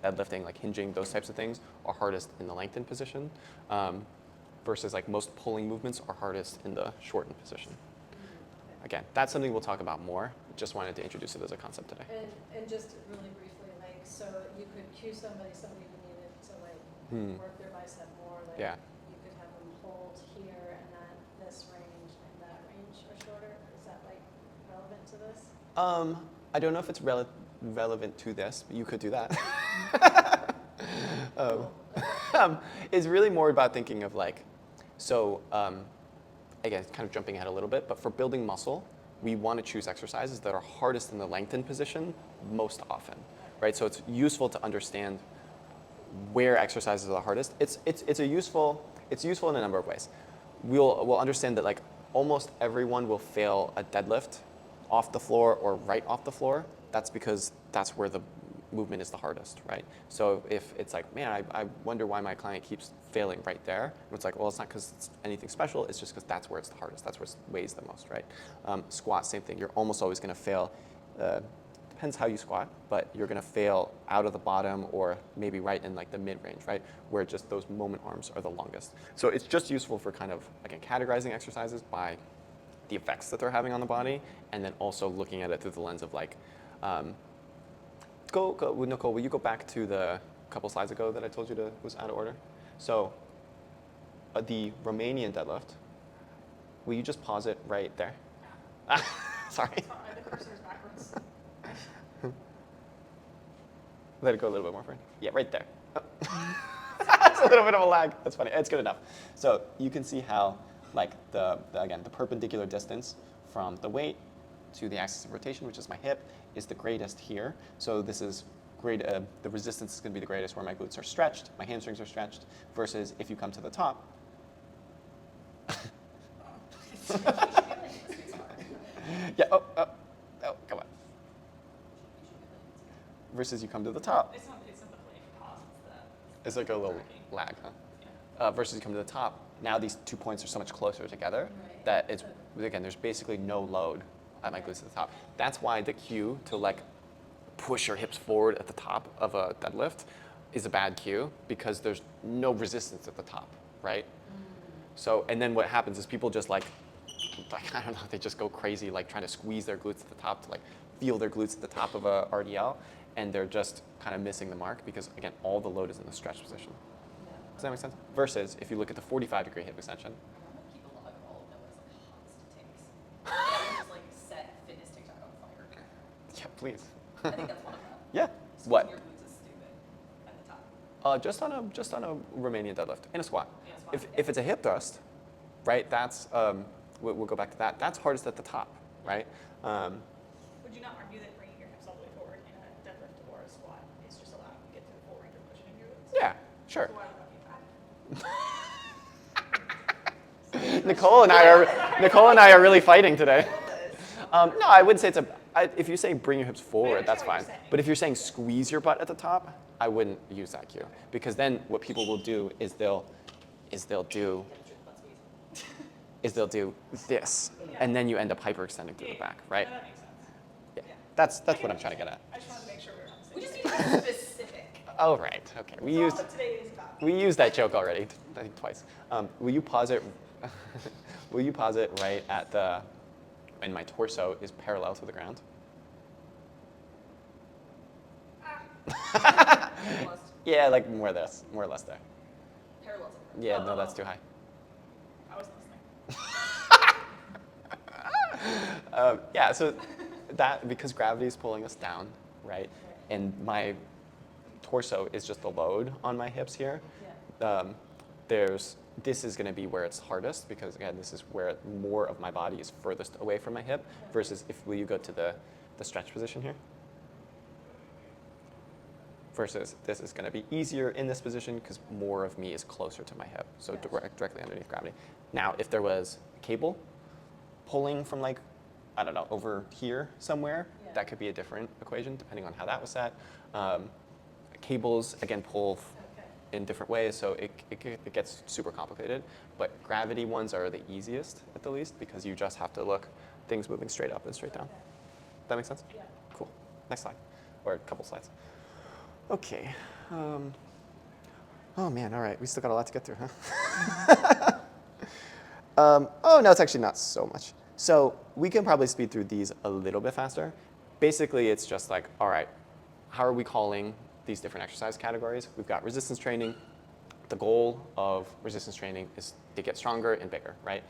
deadlifting, like hinging, those types of things are hardest in the lengthened position, versus like most pulling movements are hardest in the shortened position. Again, that's something we'll talk about more. Just wanted to introduce it as a concept today. And just really briefly, like, so you could cue somebody who needed to like work their bicep more, like Yeah. you could have them hold here and then this range and that range are shorter. Is that like relevant to this? I don't know if it's relevant to this, but you could do that. It's really more about thinking of like, so again, kind of jumping ahead a little bit, but for building muscle, we want to choose exercises that are hardest in the lengthened position most often, right? So it's useful to understand where exercises are the hardest. It's useful in a number of ways. We'll understand that like almost everyone will fail a deadlift off the floor or right off the floor. That's because that's where the movement is the hardest, right? So if it's like, man, I wonder why my client keeps failing right there. And it's like, well, it's not because it's anything special. It's just because that's where it's the hardest. That's where it weighs the most, right? Squat, same thing. You're almost always going to fail depends how you squat, but you're going to fail out of the bottom or maybe right in like the mid-range, right? Where just those moment arms are the longest. So it's just useful for kind of, again, categorizing exercises by the effects that they're having on the body, and then also looking at it through the lens of like, Nicole, will you go back to the couple slides ago that I told you was out of order? So the Romanian deadlift, will you just pause it right there? Sorry. The cursor's backwards. Let it go a little bit more, friend. Yeah, right there. Oh. That's a little bit of a lag. That's funny. It's good enough. So you can see how, like, again, the perpendicular distance from the weight to the axis of rotation, which is my hip, is the greatest here. So this is great. The resistance is going to be the greatest where my glutes are stretched, my hamstrings are stretched, versus if you come to the top. Yeah. Oh, come on. Versus you come to the top. It's not the play pause, It's like a little lag, huh? Yeah. Versus you come to the top. Now these 2 points are so much closer together that it's, again, there's basically no load at my glutes at the top. That's why the cue to like push your hips forward at the top of a deadlift is a bad cue, because there's no resistance at the top, right? So, and then what happens is people just like, I don't know, they just go crazy, like trying to squeeze their glutes at the top to like feel their glutes at the top of a RDL, and they're just kind of missing the mark because, again, all the load is in the stretch position. Does that make sense? Versus if you look at the 45-degree hip extension. I'm gonna keep a log of all of Noah's like hottest takes. Yeah, just like set fitness TikTok on fire. Yeah, please. I think that's one of them. Yeah. Squeezing What? your glutes is stupid at the top. Just on a Romanian deadlift in a squat. In a squat, If it's a hip thrust, right? That's we'll go back to that. That's hardest at the top, right? Would you not argue that bringing your hips all the way forward in a deadlift or a squat is just allowing you to get to the full range of motion in your glutes? Yeah, sure. So why would you back? Nicole and I are really fighting today. No, I wouldn't say if you say bring your hips forward, that's understand what fine. you're saying. But if you're saying squeeze your butt at the top, I wouldn't use that cue, because then what people will do is they'll do this, and then you end up hyperextending through the back, right? That makes sense. Yeah, that's what I'm trying to get at. I just wanted to make sure we were on the same We just page. need to be specific. Oh, right. Okay. That's all that today is about. We used that joke already, I think twice. Will you pause it? Will you pause it right at when my torso is parallel to the ground? Almost. Yeah, like more or less there. Parallels. Yeah, no, that's too high. I was listening. Yeah, so that, because gravity is pulling us down, right? And my torso is just the load on my hips here. This is going to be where it's hardest, because again, this is where more of my body is furthest away from my hip, versus will you go to the stretch position here? Versus this is going to be easier in this position because more of me is closer to my hip, so directly underneath gravity. Now, if there was a cable pulling from like, I don't know, over here somewhere, that could be a different equation depending on how that was set. Cables, again, pull in different ways, so it gets super complicated. But gravity ones are the easiest at the least, because you just have to look things moving straight up and straight down. That make sense? Yeah. Cool. Next slide, or a couple slides. Okay. Oh man, all right, we still got a lot to get through, huh? Oh no, it's actually not so much. So we can probably speed through these a little bit faster. Basically, it's just like, all right, how are we calling these different exercise categories? We've got resistance training. The goal of resistance training is to get stronger and bigger, right?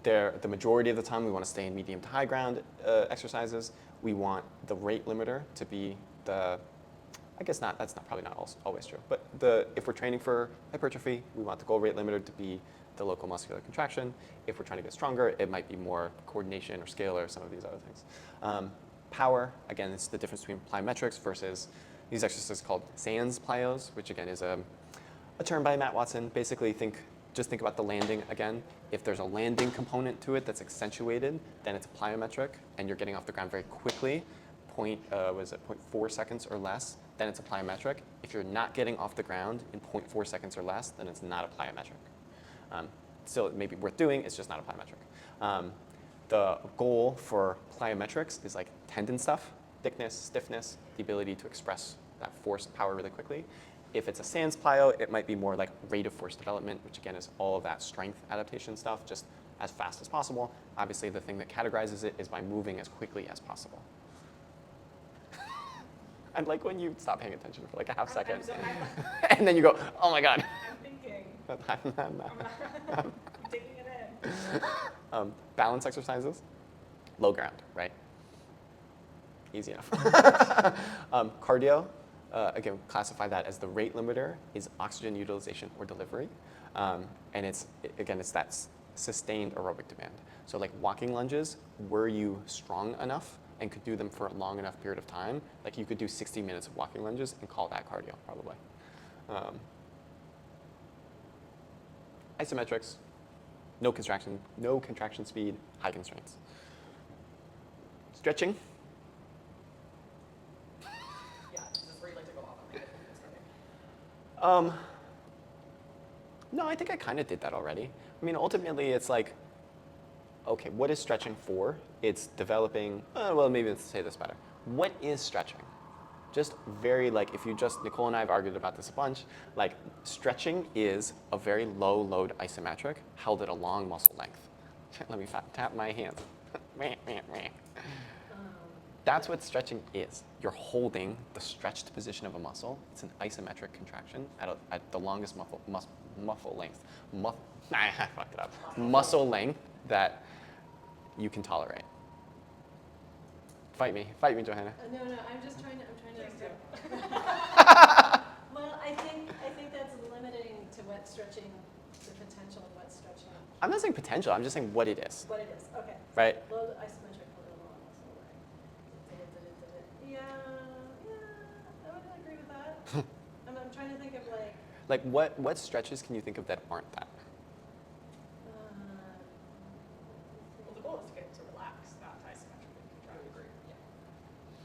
The majority of the time, we want to stay in medium to high ground exercises. We want the rate limiter to be that's probably not always true, but if we're training for hypertrophy, we want the goal rate limiter to be the local muscular contraction. If we're trying to get stronger, it might be more coordination or scale or some of these other things. Power, again, it's the difference between plyometrics versus these exercises called Sands plyos, which again is a term by Matt Watson. Basically, just think about the landing again. If there's a landing component to it that's accentuated, then it's a plyometric, and you're getting off the ground very quickly, 0.4 seconds or less, then it's a plyometric. If you're not getting off the ground in 0.4 seconds or less, then it's not a plyometric. Still, it may be worth doing, it's just not a plyometric. The goal for plyometrics is like tendon stuff, thickness, stiffness, the ability to express that force power really quickly. If it's a sans plyo, it might be more like rate of force development, which again is all of that strength adaptation stuff, just as fast as possible. Obviously, the thing that categorizes it is by moving as quickly as possible. I like when you stop paying attention for like a half second, and then you go, oh my God. I'm thinking. I'm I'm taking it in. Balance exercises, low ground, right? Easy enough. Cardio, again, classify that as the rate limiter is oxygen utilization or delivery. And it's that sustained aerobic demand. So like walking lunges, were you strong enough and could do them for a long enough period of time, like you could do 60 minutes of walking lunges and call that cardio, probably. Isometrics, no contraction speed, high constraints. Stretching. Yeah, this is where you like to go off on me. I think it's okay. No, I think I kind of did that already. I mean, ultimately, it's like, okay, what is stretching for? It's developing, well, maybe let's say this better. What is stretching? Just very like, if you just, Nicole and I have argued about this a bunch, like stretching is a very low load isometric held at a long muscle length. Let me tap my hand. That's what stretching is. You're holding the stretched position of a muscle. It's an isometric contraction at the longest muscle length. I fucked it up. Muscle length that you can tolerate. Fight me, Johanna. No, I'm trying to. Well, I think that's limiting to what stretching, the potential of what stretching. I'm not saying potential. I'm just saying what it is. What it is, okay. Right. Low isometric low muscle length. Yeah, I would agree with that. I'm trying to think of like. Like what stretches can you think of that aren't that? Well, the goal is to get it to relax, not to isometrically contract. Agree. Yeah.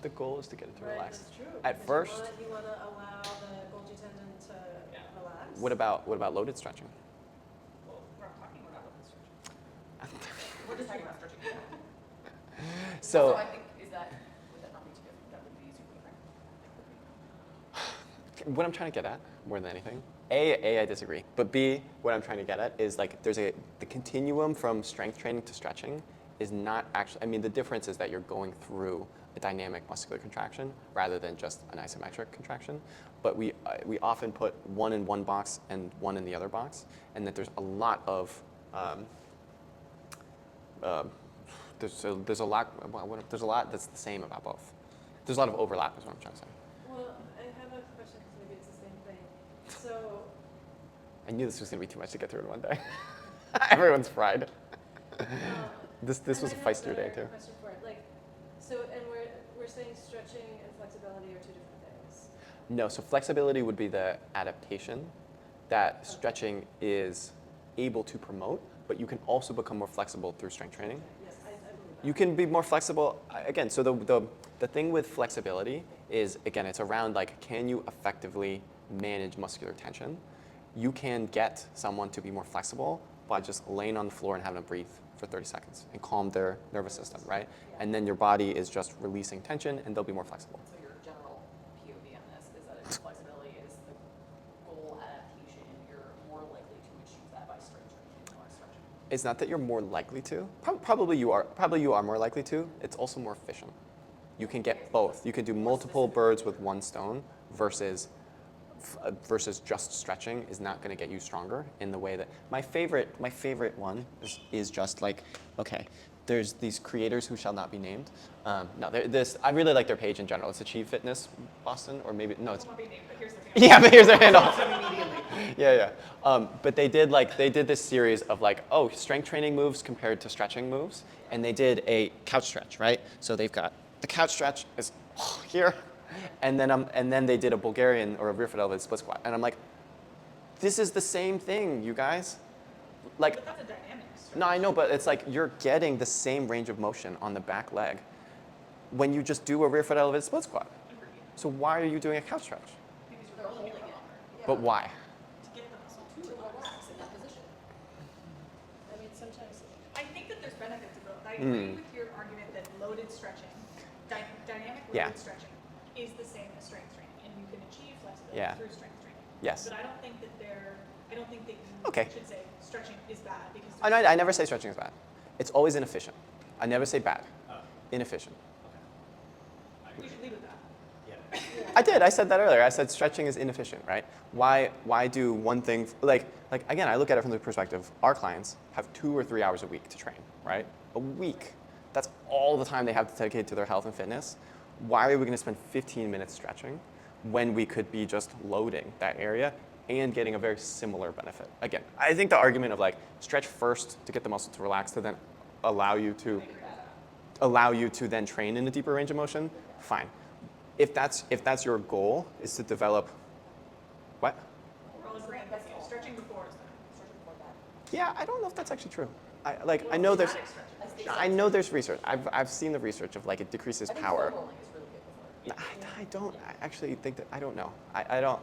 The goal is to get it to Right, relax. that's true. At because first. you want to allow the Golgi tendon to relax. What about loaded stretching? Well, we're not talking about loaded stretching. We're just talking about stretching. So. Also, I think, would that not be too different? That would be super different. What I'm trying to get at, more than anything, A, I disagree. But B, what I'm trying to get at is like the continuum from strength training to stretching is not actually, I mean, the difference is that you're going through a dynamic muscular contraction rather than just an isometric contraction. But we often put one in one box and one in the other box, and that there's a lot of, there's a lot that's the same about both. There's a lot of overlap is what I'm trying to say. Well, I have a question because maybe it's the same thing. So. I knew this was going to be too much to get through in one day. Everyone's fried. This was a feistier day too. Question for it. Like, so, and we're saying stretching and flexibility are two different things. No, so flexibility would be the adaptation that stretching is able to promote, but you can also become more flexible through strength training. Yes, I believe that. You can be more flexible. Again, so the thing with flexibility is, again, it's around like, can you effectively manage muscular tension? You can get someone to be more flexible by just laying on the floor and having them breathe for 30 seconds and calm their nervous system, right? And then your body is just releasing tension and they'll be more flexible. So your general POV on this is that if flexibility is the goal adaptation, you're more likely to achieve that by strength training than by stretching. It's not that you're more likely to. Probably you are more likely to. It's also more efficient. You can get both. You can do multiple birds with one stone versus just stretching is not going to get you stronger in the way that my favorite one is just like, okay, there's these creators who shall not be named. I really like their page in general. It's Achieve Fitness Boston, or maybe no, it's It won't be named, but here's the thing. yeah, but here's their handle. Yeah. But they did this series of like, strength training moves compared to stretching moves, and they did a couch stretch, right? So they've got the couch stretch is here. And then they did a Bulgarian or a rear foot elevated split squat, and I'm like, this is the same thing, you guys. Like, But that's a dynamic stretch. no, I know, but it's like you're getting the same range of motion on the back leg when you just do a rear foot elevated split squat. Agreed. So why are you doing a couch stretch? Because you're holding it longer But why? to get the muscle To relax in that position. I mean, sometimes. I think that there's benefit to both. I agree with your argument that loaded stretching dynamic Yeah. load stretching is the same as strength training, and you can achieve flexibility Yeah. through strength training. Yes. But I don't think that you Okay. should say stretching is bad because I never say stretching is bad. It's always inefficient. I never say bad. Inefficient. you should lead with that. Yeah. I did. I said that earlier. I said stretching is inefficient, right? Why do one thing like again? I look at it from the perspective. Our clients have 2 or 3 hours a week to train, right? A week. That's all the time they have to dedicate to their health and fitness. Why are we going to spend 15 minutes stretching when we could be just loading that area and getting a very similar benefit? Again, I think the argument of like stretch first to get the muscle to relax to then allow you to then train in a deeper range of motion, fine. If that's your goal, is to develop what? We're all agreeing that stretching before is better. Yeah, I don't know if that's actually true. I know there's Static stretching. I know there's research. I've seen the research of like it decreases I think power. foam rolling is really good before. I don't actually think that I don't know. I don't.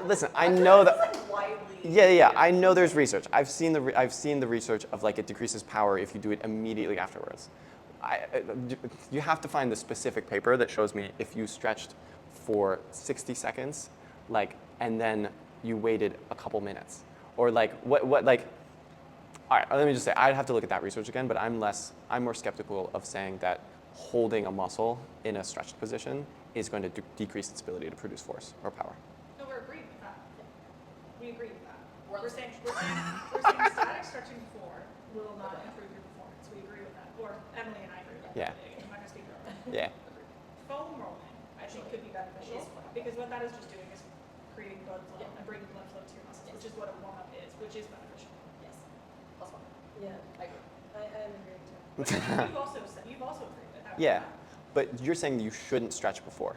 Listen, I know that. Like widely. Yeah. I know there's research. I've seen the research of like it decreases power if you do it immediately afterwards. You have to find the specific paper that shows me if you stretched for 60 seconds, like, and then you waited a couple minutes, or like what like. All right, let me just say I'd have to look at that research again, but I'm more skeptical of saying that holding a muscle in a stretched position is going to decrease its ability to produce force or power. No, we're agreeing with that. We agree with that. We're We're on saying static stretching before will not improve your performance. We agree with that. Or Emily and I agree with that. Yeah. I'm not gonna speak for her. Yeah. Foam rolling, I think, could be beneficial because what that is just doing is creating blood flow and bringing blood flow to your muscles, which is what a warm up is, which is beneficial. Yes. Plus one. Yeah, I agree. I'm agreeing too. You've also agreed with that. Yeah, but you're saying you shouldn't stretch before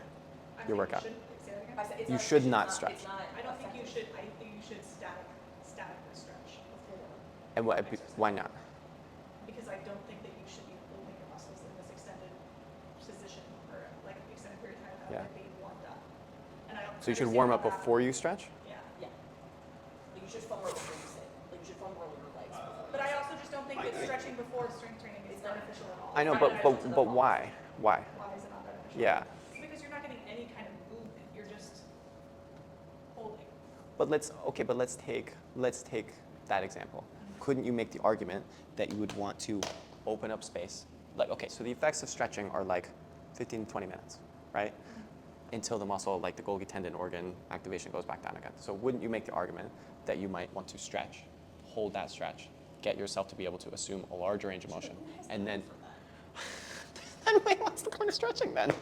I your think workout. You should, say that again? I said it's You not should efficient, not it's stretch. It's not I don't think you effective. should. I think you should statically stretch before. And why not? Because I don't think that you should be holding your muscles in this extended position for like an extended period of time without Yeah. them being warmed up. And I don't. So you should understand warm how up that- before you stretch? Yeah. Yeah. Like you should foam roll before you sit. Like you should foam roll your legs before. But I also just don't think that stretching before strength training is beneficial at all. I know, It's not but beneficial to the why? Why? Why is it not beneficial? Yeah. Because you're not getting any kind of movement. You're just holding. But let's take that example. Couldn't you make the argument that you would want to open up space? Like, okay, so the effects of stretching are like 15 to 20 minutes, right? Until the muscle, like the Golgi tendon organ activation goes back down again. So wouldn't you make the argument that you might want to stretch, hold that stretch, get yourself to be able to assume a larger range of motion, and then wait, what's the point of stretching then?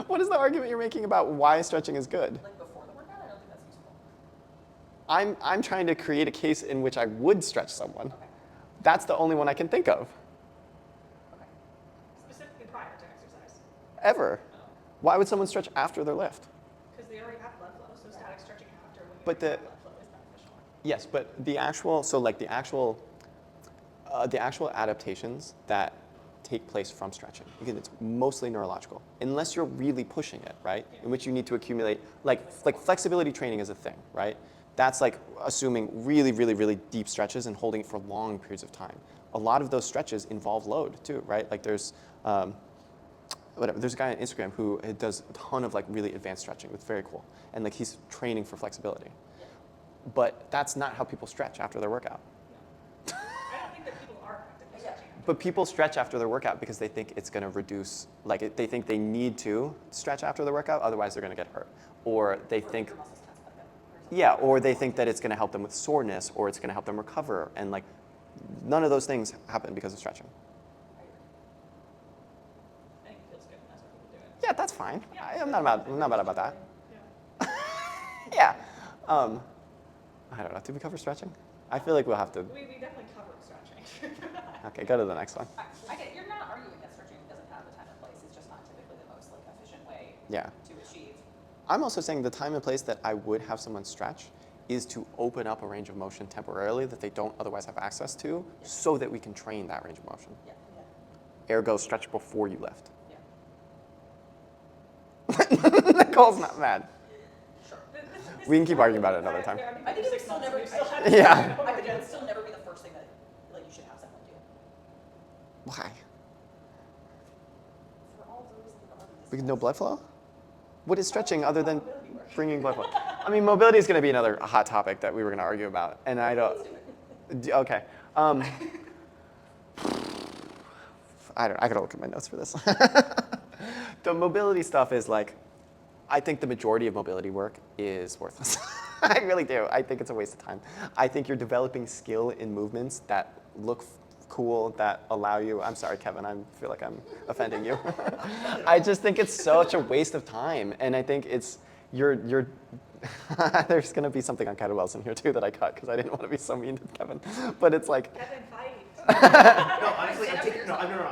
What is the argument you're making about why stretching is good? Like before the workout, I don't think that's useful. I'm trying to create a case in which I would stretch someone. Okay. That's the only one I can think of, Okay. Specifically prior to exercise. ever. Why would someone stretch after their lift? Because they already have blood flow, so static stretching after when you But already the- have blood flow is beneficial. Yes, but the actual adaptations that take place from stretching, again, it's mostly neurological, unless you're really pushing it, right? In which you need to accumulate, like flexibility training is a thing, right? That's like assuming really, really, really deep stretches and holding it for long periods of time. A lot of those stretches involve load too, right? Like there's a guy on Instagram who does a ton of like really advanced stretching. It's very cool, and like he's training for flexibility. But that's not how people stretch after their workout. I don't think that people are actively stretching. But people stretch after their workout because they think it's going to reduce, they think they need to stretch after the workout, otherwise they're going to get hurt. Or they think, Your muscles tense back up or something. yeah, or they think that it's going to help them with soreness, or it's going to help them recover. And like, none of those things happen because of stretching. I think it feels good, and that's why people do it. Yeah, that's fine. Yeah. I'm not mad about that. Yeah. Yeah. I don't know. Did we cover stretching? I feel like we'll have to. We definitely covered stretching. Okay, go to the next one. I get, you're not arguing that stretching doesn't have a time and place. It's just not typically the most like efficient way Yeah. to achieve. I'm also saying the time and place that I would have someone stretch is to open up a range of motion temporarily that they don't otherwise have access to, so that we can train that range of motion. Yeah. Ergo, stretch before you lift. Yeah. Nicole's not mad. Sure. We can keep arguing about it another time. I think it would still never. We still have Yeah. I think it would still never be the first thing that like you should have someone do. Why? No blood flow? What is stretching other than bringing blood flow? I mean, mobility is going to be another hot topic that we were going to argue about, and I don't. Okay. I gotta look at my notes for this. The mobility stuff is like, I think the majority of mobility work is worthless. I really do. I think it's a waste of time. I think you're developing skill in movements that look cool, that allow you. I'm sorry, Kevin. I feel like I'm offending you. I just think it's such a waste of time, and I think it's you're. There's gonna be something on kettlebells in here too that I cut because I didn't want to be so mean to Kevin. But it's like. Kevin, fight. No, honestly, I'm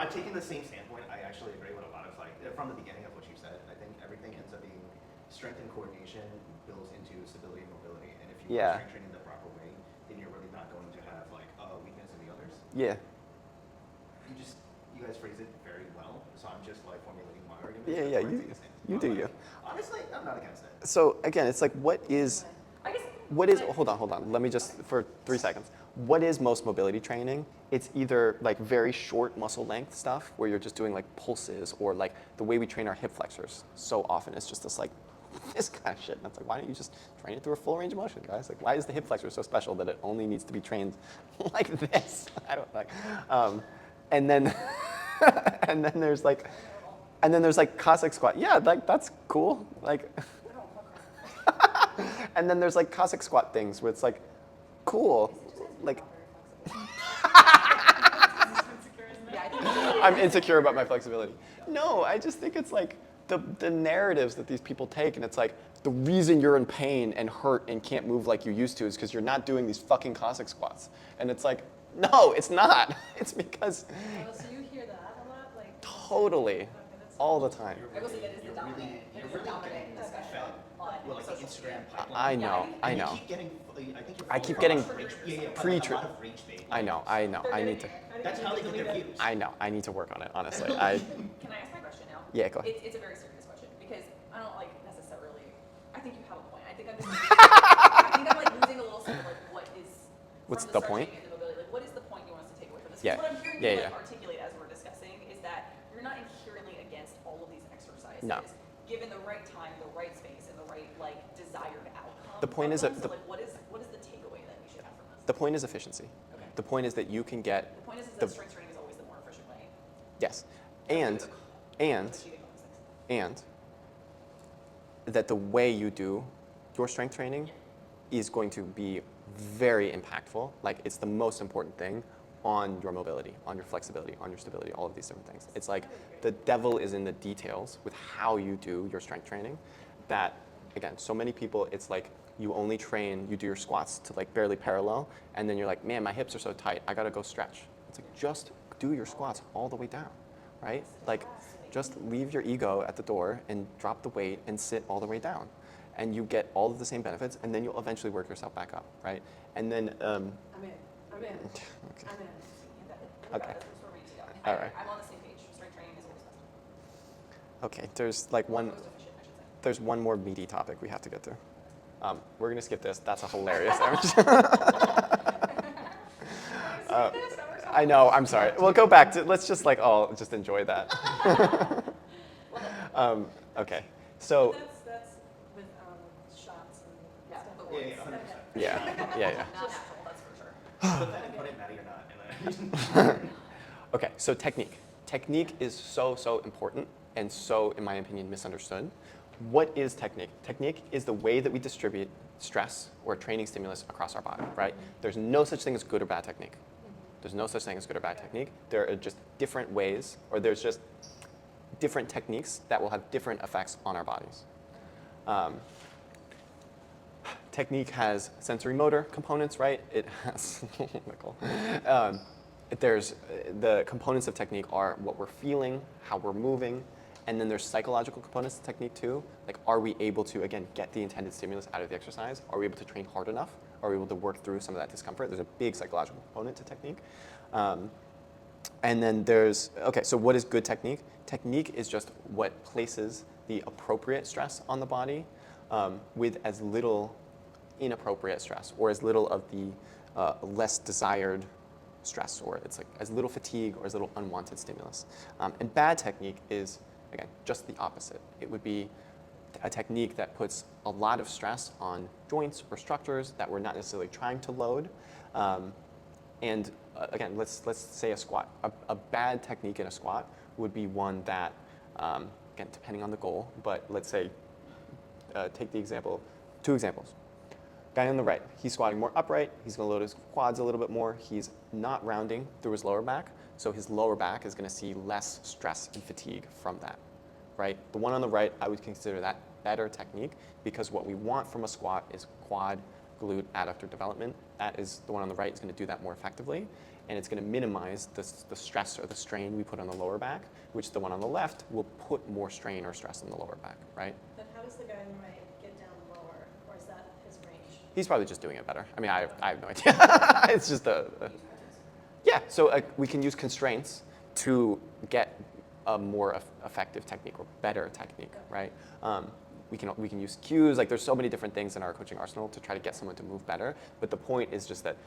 taking the same standpoint. I actually agree with a lot of from the beginning of what you said. I think everything ends up being strength and coordination builds into stability and mobility. And if you are strength training the proper way, then you're really not going to have weakness in the others. Yeah. You guys phrase it very well. So I'm just formulating my argument. Yeah. You do you. Honestly, I'm not against it. So again, it's like what is. Hold on. Let me just, for 3 seconds. What is most mobility training? It's either like very short muscle length stuff where you're just doing like pulses, or like the way we train our hip flexors so often it's just this kind of shit. And it's like, why don't you just train it through a full range of motion, guys? Like, why is the hip flexor so special that it only needs to be trained like this? I don't like. And then, and then there's like Cossack squat. Yeah, like that's cool. Like. And then there's like Cossack squat things where it's like, cool, like. I'm insecure about my flexibility. No, I just think it's like the narratives that these people take, and it's like the reason you're in pain and hurt and can't move like you used to is because you're not doing these fucking Cossack squats. And it's like, no, it's not. It's because. Oh, so you hear that a lot, like. Totally, all the time. I will say that is the dominant discussion on Well, like the social Instagram media. pipeline. I know. You keep getting, I keep getting pre-trip. pre-trip. I know. I need to. That's how they get their views. I know. I need to work on it. Honestly, Can I ask my question now? Yeah, go ahead. It's a very serious question because I don't necessarily. I think you have a point. I think I'm losing a little sense of what is. What's from the stretching point? and the mobility, what is the point you want us to take away from this? 'Cause Yeah. What I'm hearing Yeah. you articulate as we're discussing is that you're not inherently against all of these exercises. No. Given the right time, the right space, and the right desired outcome. The point is that what is the takeaway that we should have from this? The point is efficiency. Okay. The point is that you can get. The point is that strength training is always the more efficient way. Yes, of and achieving all these things. that the way you do your strength training is going to be very impactful. Like, it's the most important thing on your mobility, on your flexibility, on your stability, all of these different things. It's like the devil is in the details with how you do your strength training. That, again, so many people, it's like you only train, you do your squats to barely parallel, and then you're like, man, my hips are so tight, I gotta go stretch. It's like, just do your squats all the way down, right? Like, just leave your ego at the door and drop the weight and sit all the way down. And you get all of the same benefits, and then you'll eventually work yourself back up, right? And then, I'm in. Okay. I'm in. Okay. All right. I'm on the same page. Strength training is always best. Okay, there's one. Most efficient, I should say. There's one more meaty topic we have to get through. We're gonna skip this. That's a hilarious image. I know. I'm sorry. We'll go back to. Let's just all just enjoy that. Okay. So. That's with shots and Yeah, stuff. but Yeah, words. 100%. Yeah. Not natural, that's for sure. Put that in, put it, Maddie, or not. Okay. So technique. Technique is so important and so, in my opinion, misunderstood. What is technique? Technique is the way that we distribute stress or training stimulus across our body, right? There's no such thing as good or bad technique. There's no such thing as good or bad technique. There are just different ways, or there's just different techniques that will have different effects on our bodies. Technique has sensory motor components, right? It has, there's the components of technique are what we're feeling, how we're moving, and then there's psychological components to technique too. Like, are we able to, again, get the intended stimulus out of the exercise? Are we able to train hard enough? Are we able to work through some of that discomfort? There's a big psychological component to technique. And then there's, okay, so what is good technique? Technique is just what places the appropriate stress on the body with as little inappropriate stress, or as little of the less desired stress, or it's like as little fatigue or as little unwanted stimulus. And bad technique is again, just the opposite. It would be a technique that puts a lot of stress on joints or structures that we're not necessarily trying to load. Again, let's say a squat. A bad technique in a squat would be one that, again, depending on the goal, but let's say, take the example, 2 examples. Guy on the right, he's squatting more upright, he's gonna load his quads a little bit more, he's not rounding through his lower back, so his lower back is gonna see less stress and fatigue from that, right? The one on the right, I would consider that better technique because what we want from a squat is quad, glute, adductor development. That is, the one on the right is gonna do that more effectively, and it's gonna minimize the stress or the strain we put on the lower back, which the one on the left will put more strain or stress on the lower back, right? But how does the guy on the right get down lower, or is that his range? He's probably just doing it better. I mean, I have no idea. It's just yeah, so we can use constraints to get a more effective technique or better technique, right? We can use cues, like there's so many different things in our coaching arsenal to try to get someone to move better. But the point is just that,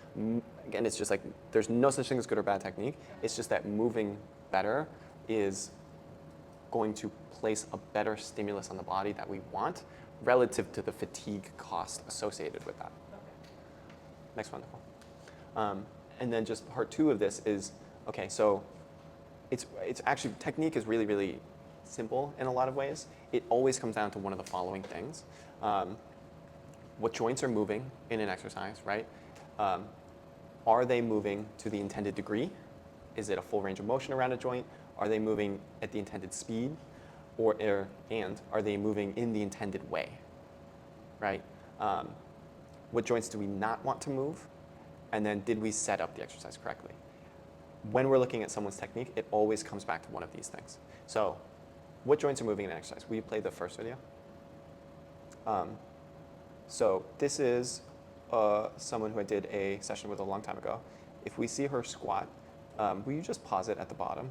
again, it's just like there's no such thing as good or bad technique. It's just that moving better is going to place a better stimulus on the body that we want relative to the fatigue cost associated with that. Okay. Next one, Nicole. And then just part 2 of this is, okay, so it's actually, technique is really, really simple in a lot of ways. It always comes down to one of the following things. What joints are moving in an exercise, right? Are they moving to the intended degree? Is it a full range of motion around a joint? Are they moving at the intended speed? And are they moving in the intended way, right? What joints do we not want to move? And then did we set up the exercise correctly? When we're looking at someone's technique, it always comes back to one of these things. So what joints are moving in an exercise? Will you play the first video? So this is someone who I did a session with a long time ago. If we see her squat, will you just pause it at the bottom?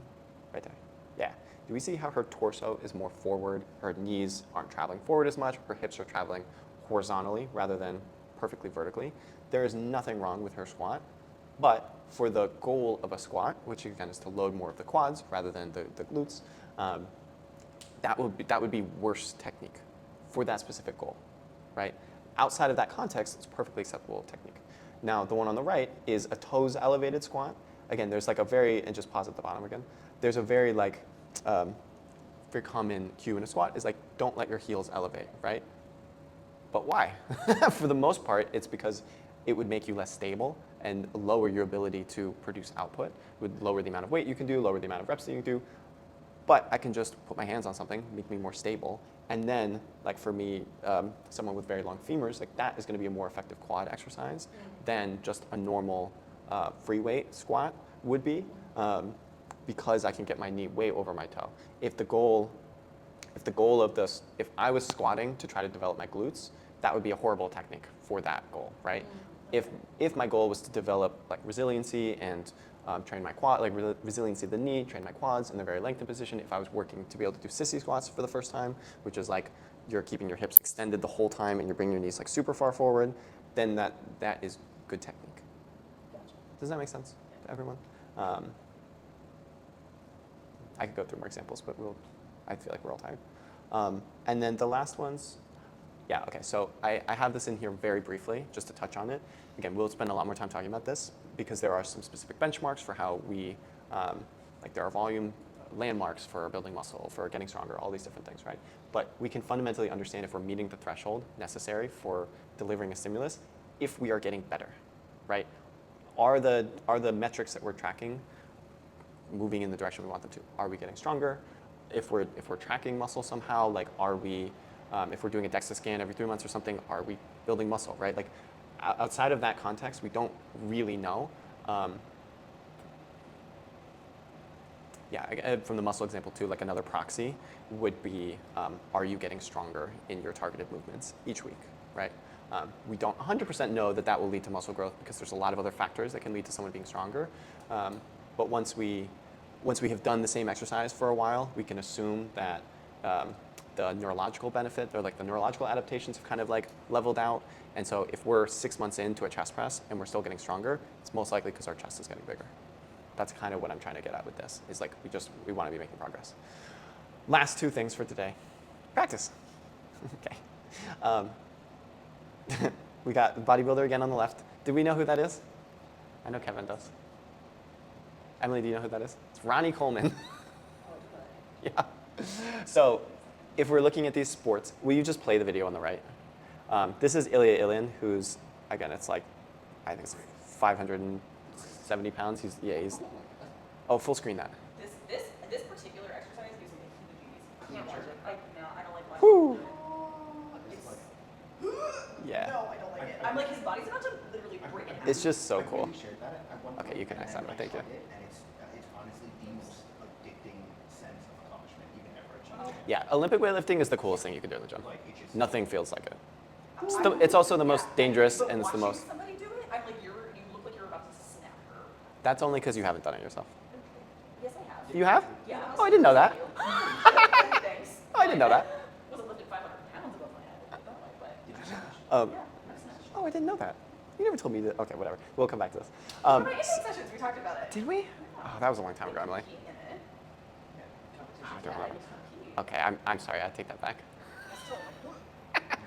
Right there. Yeah. Do we see how her torso is more forward? Her knees aren't traveling forward as much. Her hips are traveling horizontally rather than perfectly vertically. There is nothing wrong with her squat, but for the goal of a squat, which again is to load more of the quads rather than the glutes, that would be worse technique for that specific goal, right? Outside of that context, it's perfectly acceptable technique. Now, the one on the right is a toes elevated squat. Again, there's like a very, and just pause at the bottom again, there's a very like, very common cue in a squat is like, don't let your heels elevate, right? But why? For the most part, it's because it would make you less stable and lower your ability to produce output. It would lower the amount of weight you can do, lower the amount of reps that you can do. But I can just put my hands on something, make me more stable. And then, like for me, someone with very long femurs, like that is going to be a more effective quad exercise than just a normal free weight squat would be, because I can get my knee way over my toe. If I was squatting to try to develop my glutes, that would be a horrible technique for that goal, right? If my goal was to develop like resiliency and train my quad, like resiliency of the knee, train my quads in the very lengthened position, if I was working to be able to do sissy squats for the first time, which is like you're keeping your hips extended the whole time and you're bringing your knees like super far forward, then that is good technique. Gotcha. Does that make sense to everyone? I could go through more examples, but I feel like we're all tired. And then the last ones, yeah, okay, so I have this in here very briefly, just to touch on it. Again, we'll spend a lot more time talking about this because there are some specific benchmarks for how we, like there are volume landmarks for building muscle, for getting stronger, all these different things, right? But we can fundamentally understand if we're meeting the threshold necessary for delivering a stimulus if we are getting better, right? Are the metrics that we're tracking moving in the direction we want them to? Are we getting stronger? If we're tracking muscle somehow, like are we, if we're doing a DEXA scan every 3 months or something, are we building muscle, right? Like outside of that context, we don't really know. Yeah, from the muscle example too, like another proxy would be, are you getting stronger in your targeted movements each week, right? We don't 100% know that will lead to muscle growth because there's a lot of other factors that can lead to someone being stronger. But once we have done the same exercise for a while, we can assume that the neurological benefit or like the neurological adaptations have kind of like leveled out. And so if we're 6 months into a chest press and we're still getting stronger, it's most likely because our chest is getting bigger. That's kind of what I'm trying to get at with this, is like we want to be making progress. Last two things for today. Practice. Okay. We got the bodybuilder again on the left. Do we know who that is? I know Kevin does. Emily, do you know who that is? It's Ronnie Coleman. Yeah. So if we're looking at these sports, will you just play the video on the right? This is Ilya Ilyin, who's, again, it's like, I think it's 570 pounds. He's, oh, full screen that. This particular exercise gives me the heebie-jeebies. I can't watch it. No, I don't like watching Whew. it. Yeah. No, I don't like it. I'm like, his body's about to literally break in half. It's just so I cool. really shared that at one Okay, point, you can and next time, then I thank you. tried it, and it's honestly the most addicting sense of accomplishment you can ever achieve. Yeah, Olympic weightlifting is the coolest thing you can do in the gym. Like, it just Nothing feels like it. It's also the most dangerous, But and it's the most. watching somebody do it, I'm like, you look like you're about to snap her. That's only because you haven't done it yourself. Yes, I have. You have? Yeah. Oh, I didn't know that. Thanks. Oh, I didn't know that. Wasn't lifted 500 pounds above my head, but Did you finish? yeah, that's nice. Oh, I didn't know that. You never told me that. Okay, whatever. We'll come back to this. For my intake sessions, we talked about it. Did we? Oh, that was a long time ago, Emily. Compete in it. Yeah, I competition. don't Yeah, remember. you compete. Okay, I'm sorry. I take that back. I still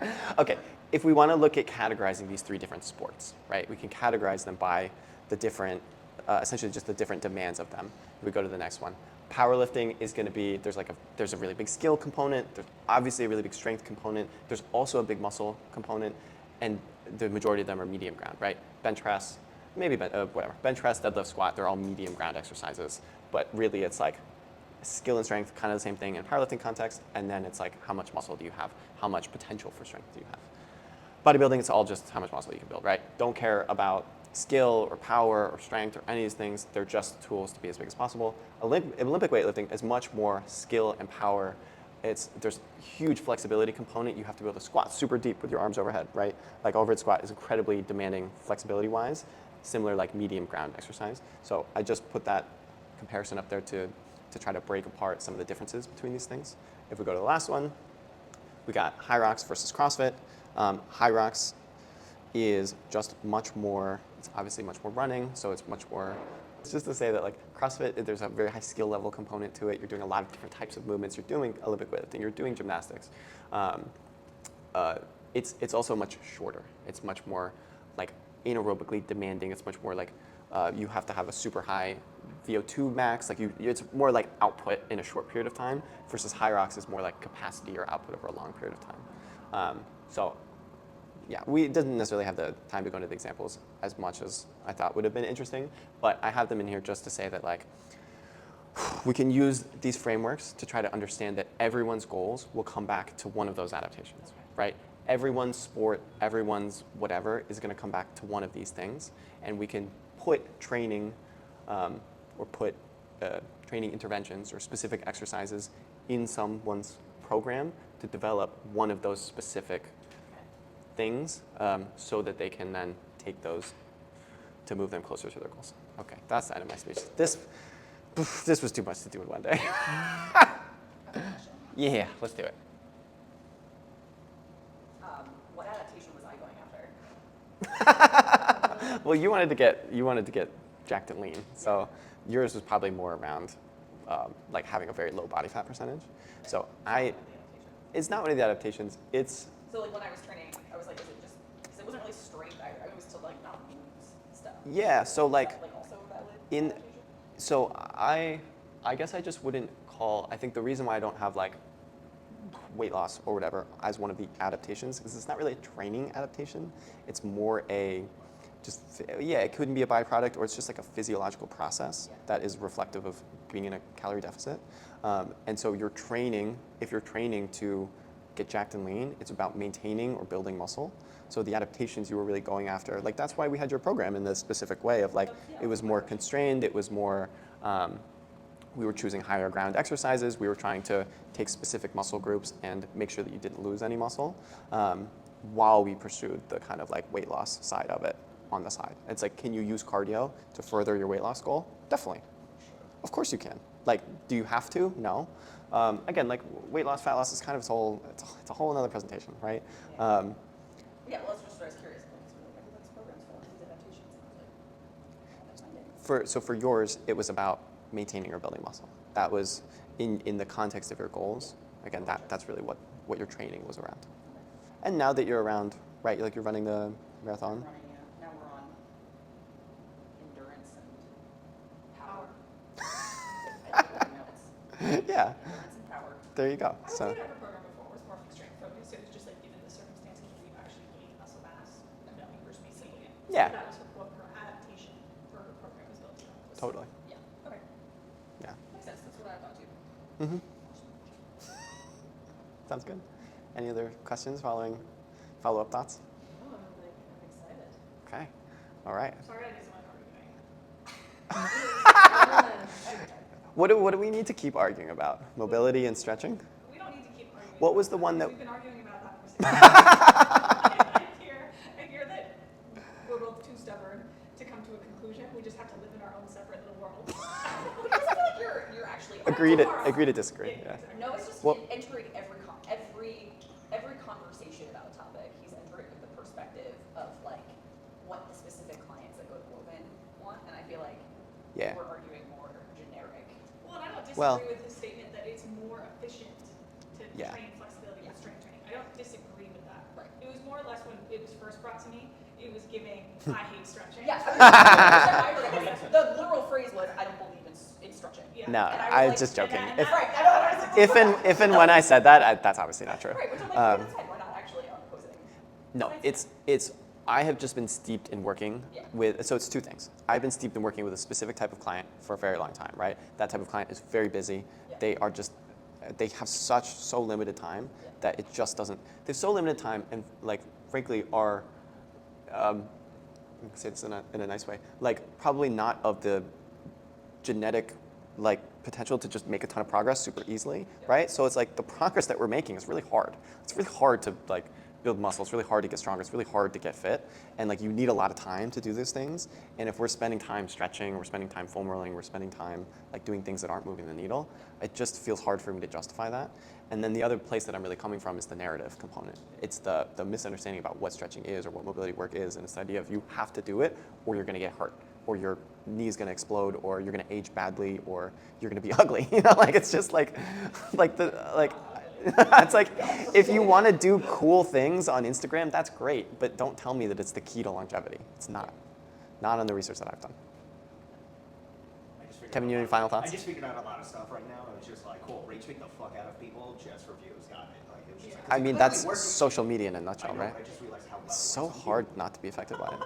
like it. Okay, if we want to look at categorizing these three different sports, right, we can categorize them by the different, essentially just the different demands of them. We go to the next one. Powerlifting is going to be, there's a really big skill component, there's obviously a really big strength component, there's also a big muscle component, and the majority of them are medium ground, right? Bench press, maybe whatever. Bench press, deadlift, squat, they're all medium ground exercises, but really it's like skill and strength, kind of the same thing in powerlifting context, and then it's like how much muscle do you have, how much potential for strength do you have. Bodybuilding, it's all just how much muscle you can build, right? Don't care about skill or power or strength or any of these things. They're just tools to be as big as possible. Olympic weightlifting is much more skill and power. There's a huge flexibility component. You have to be able to squat super deep with your arms overhead, right? Like overhead squat is incredibly demanding flexibility-wise, similar like medium ground exercise. So I just put that comparison up there to try to break apart some of the differences between these things. If we go to the last one, we got high rocks versus CrossFit. High rocks is just much more, it's obviously much more running, so it's much more, it's just to say that like CrossFit, there's a very high skill level component to it. You're doing a lot of different types of movements. You're doing Olympic weightlifting, you're doing gymnastics. It's also much shorter. It's much more like anaerobically demanding. It's much more like you have to have a super high VO2 max. Like it's more like output in a short period of time versus high rocks is more like capacity or output over a long period of time. So yeah, we didn't necessarily have the time to go into the examples as much as I thought would have been interesting, but I have them in here just to say that like we can use these frameworks to try to understand that everyone's goals will come back to one of those adaptations, right? Everyone's sport, everyone's whatever is going to come back to one of these things, and we can put training or put training interventions or specific exercises in someone's program to develop one of those specific things so that they can then take those to move them closer to their goals. Okay, that's the end of my speech. This was too much to do in one day. Yeah, let's do it. What adaptation was I going after? Well, you wanted to get jacked and lean, so yours was probably more around like having a very low body fat percentage. So it's not one of the adaptations. It's So like when I was training, I was like, is it just, because it wasn't really strength, I was to like not lose stuff. yeah. So Is like that, like also valid in adaptation? so I guess I just wouldn't call. I think the reason why I don't have like weight loss or whatever as one of the adaptations is it's not really a training adaptation. It's more a it couldn't be a byproduct, or it's just like a physiological process that is reflective of being in a calorie deficit. And so if you're training to get jacked and lean, it's about maintaining or building muscle. So the adaptations you were really going after, like that's why we had your program in this specific way of like, it was more constrained, it was more, we were choosing higher ground exercises, we were trying to take specific muscle groups and make sure that you didn't lose any muscle while we pursued the kind of like weight loss side of it on the side. It's like, can you use cardio to further your weight loss goal? Definitely. Of course you can. Like, do you have to? No. Again, like weight loss, fat loss is kind of it's a whole another presentation, right? Yeah, well, it's just what I was curious about. Maybe that's programs for these adaptations. And I was like, For yours, it was about maintaining or building muscle. That was, in the context of your goals, again, that's really what your training was around. And now that you're around, right, like you're running the marathon. Running, yeah. Now we're on endurance and power. I did my notes. Yeah, Endurance and power. there you go. I So, was in a program before, it was more strength focused, it was just like given the circumstances where you actually gain muscle mass, and then you were just basically it. So Yeah. that was what her adaptation for her program was built on. was- totally. Yeah. Okay. Yeah. Makes sense. That's what I thought too. Mm-hmm. Sounds good. Any other questions, follow-up thoughts? Oh, I'm excited. Okay. All right. Sorry, I did so much arguing. What do we need to keep arguing about? Mobility and stretching? We don't need to keep arguing. What was about the that, one because that- we've been arguing about that for 6 months. I hear that we're both too stubborn to come to a conclusion. We just have to live in our own separate little world. Because I feel like you're actually Agree to disagree. Yeah. No, it's just Well- entering every conversation about a topic. He's entering with the perspective of like what the specific clients that go to Woven want, and I feel like Yeah. we're arguing more generic. Well, and I don't disagree Well- with his statement that it's more efficient to Yeah. train flexibility with strength training. I don't disagree with that. Right. It was more or less when it was first brought to me, it was giving, I hate stretching. Yeah, I mean, the literal phrase was, "I don't believe in stretching." Yeah. No, And I was I was like, just joking. and If, Right. I know. I was like, if and when I said that, that's obviously not true. right, which I'm like, Um, that's fine. We're not actually opposing. No, it's I have just been steeped in working Yeah. with, so it's two things. I've been steeped in working with a specific type of client for a very long time, right? That type of client is very busy. Yeah. They have so limited time Yeah. that it just doesn't, they have so limited time and like, frankly, are, I can say this in a nice way, like probably not of the genetic like potential to just make a ton of progress super easily, right? So it's like the progress that we're making is really hard. It's really hard to like build muscle. It's really hard to get stronger. It's really hard to get fit. And like you need a lot of time to do those things. And if we're spending time stretching, we're spending time foam rolling, we're spending time like doing things that aren't moving the needle, it just feels hard for me to justify that. And then the other place that I'm really coming from is the narrative component. It's the misunderstanding about what stretching is or what mobility work is, and this idea of you have to do it or you're gonna get hurt, or your knee is gonna explode, or you're gonna age badly, or you're gonna be ugly. You know, like it's just like it's like if you want to do cool things on Instagram, that's great, but don't tell me that it's the key to longevity. It's not. Not on the research that I've done. I just figured Kevin, out you a have any lot- final thoughts? I just figured out a lot of stuff right now. It was just like, cool, rage bait the fuck out of people just for views. Got it. Like, it was just like, 'cause I it mean, clearly that's worked. social media in a I nutshell, know, right? I just realized how well It's it so works on hard people. not to be affected by it.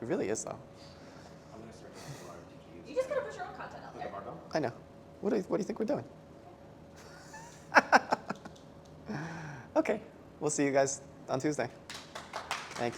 It really is, though. I'm gonna start doing a lot of TGUs. You just gotta put your own content out With the there. barbell? I know. What do you think we're doing? Okay, we'll see you guys on Tuesday. Thank you.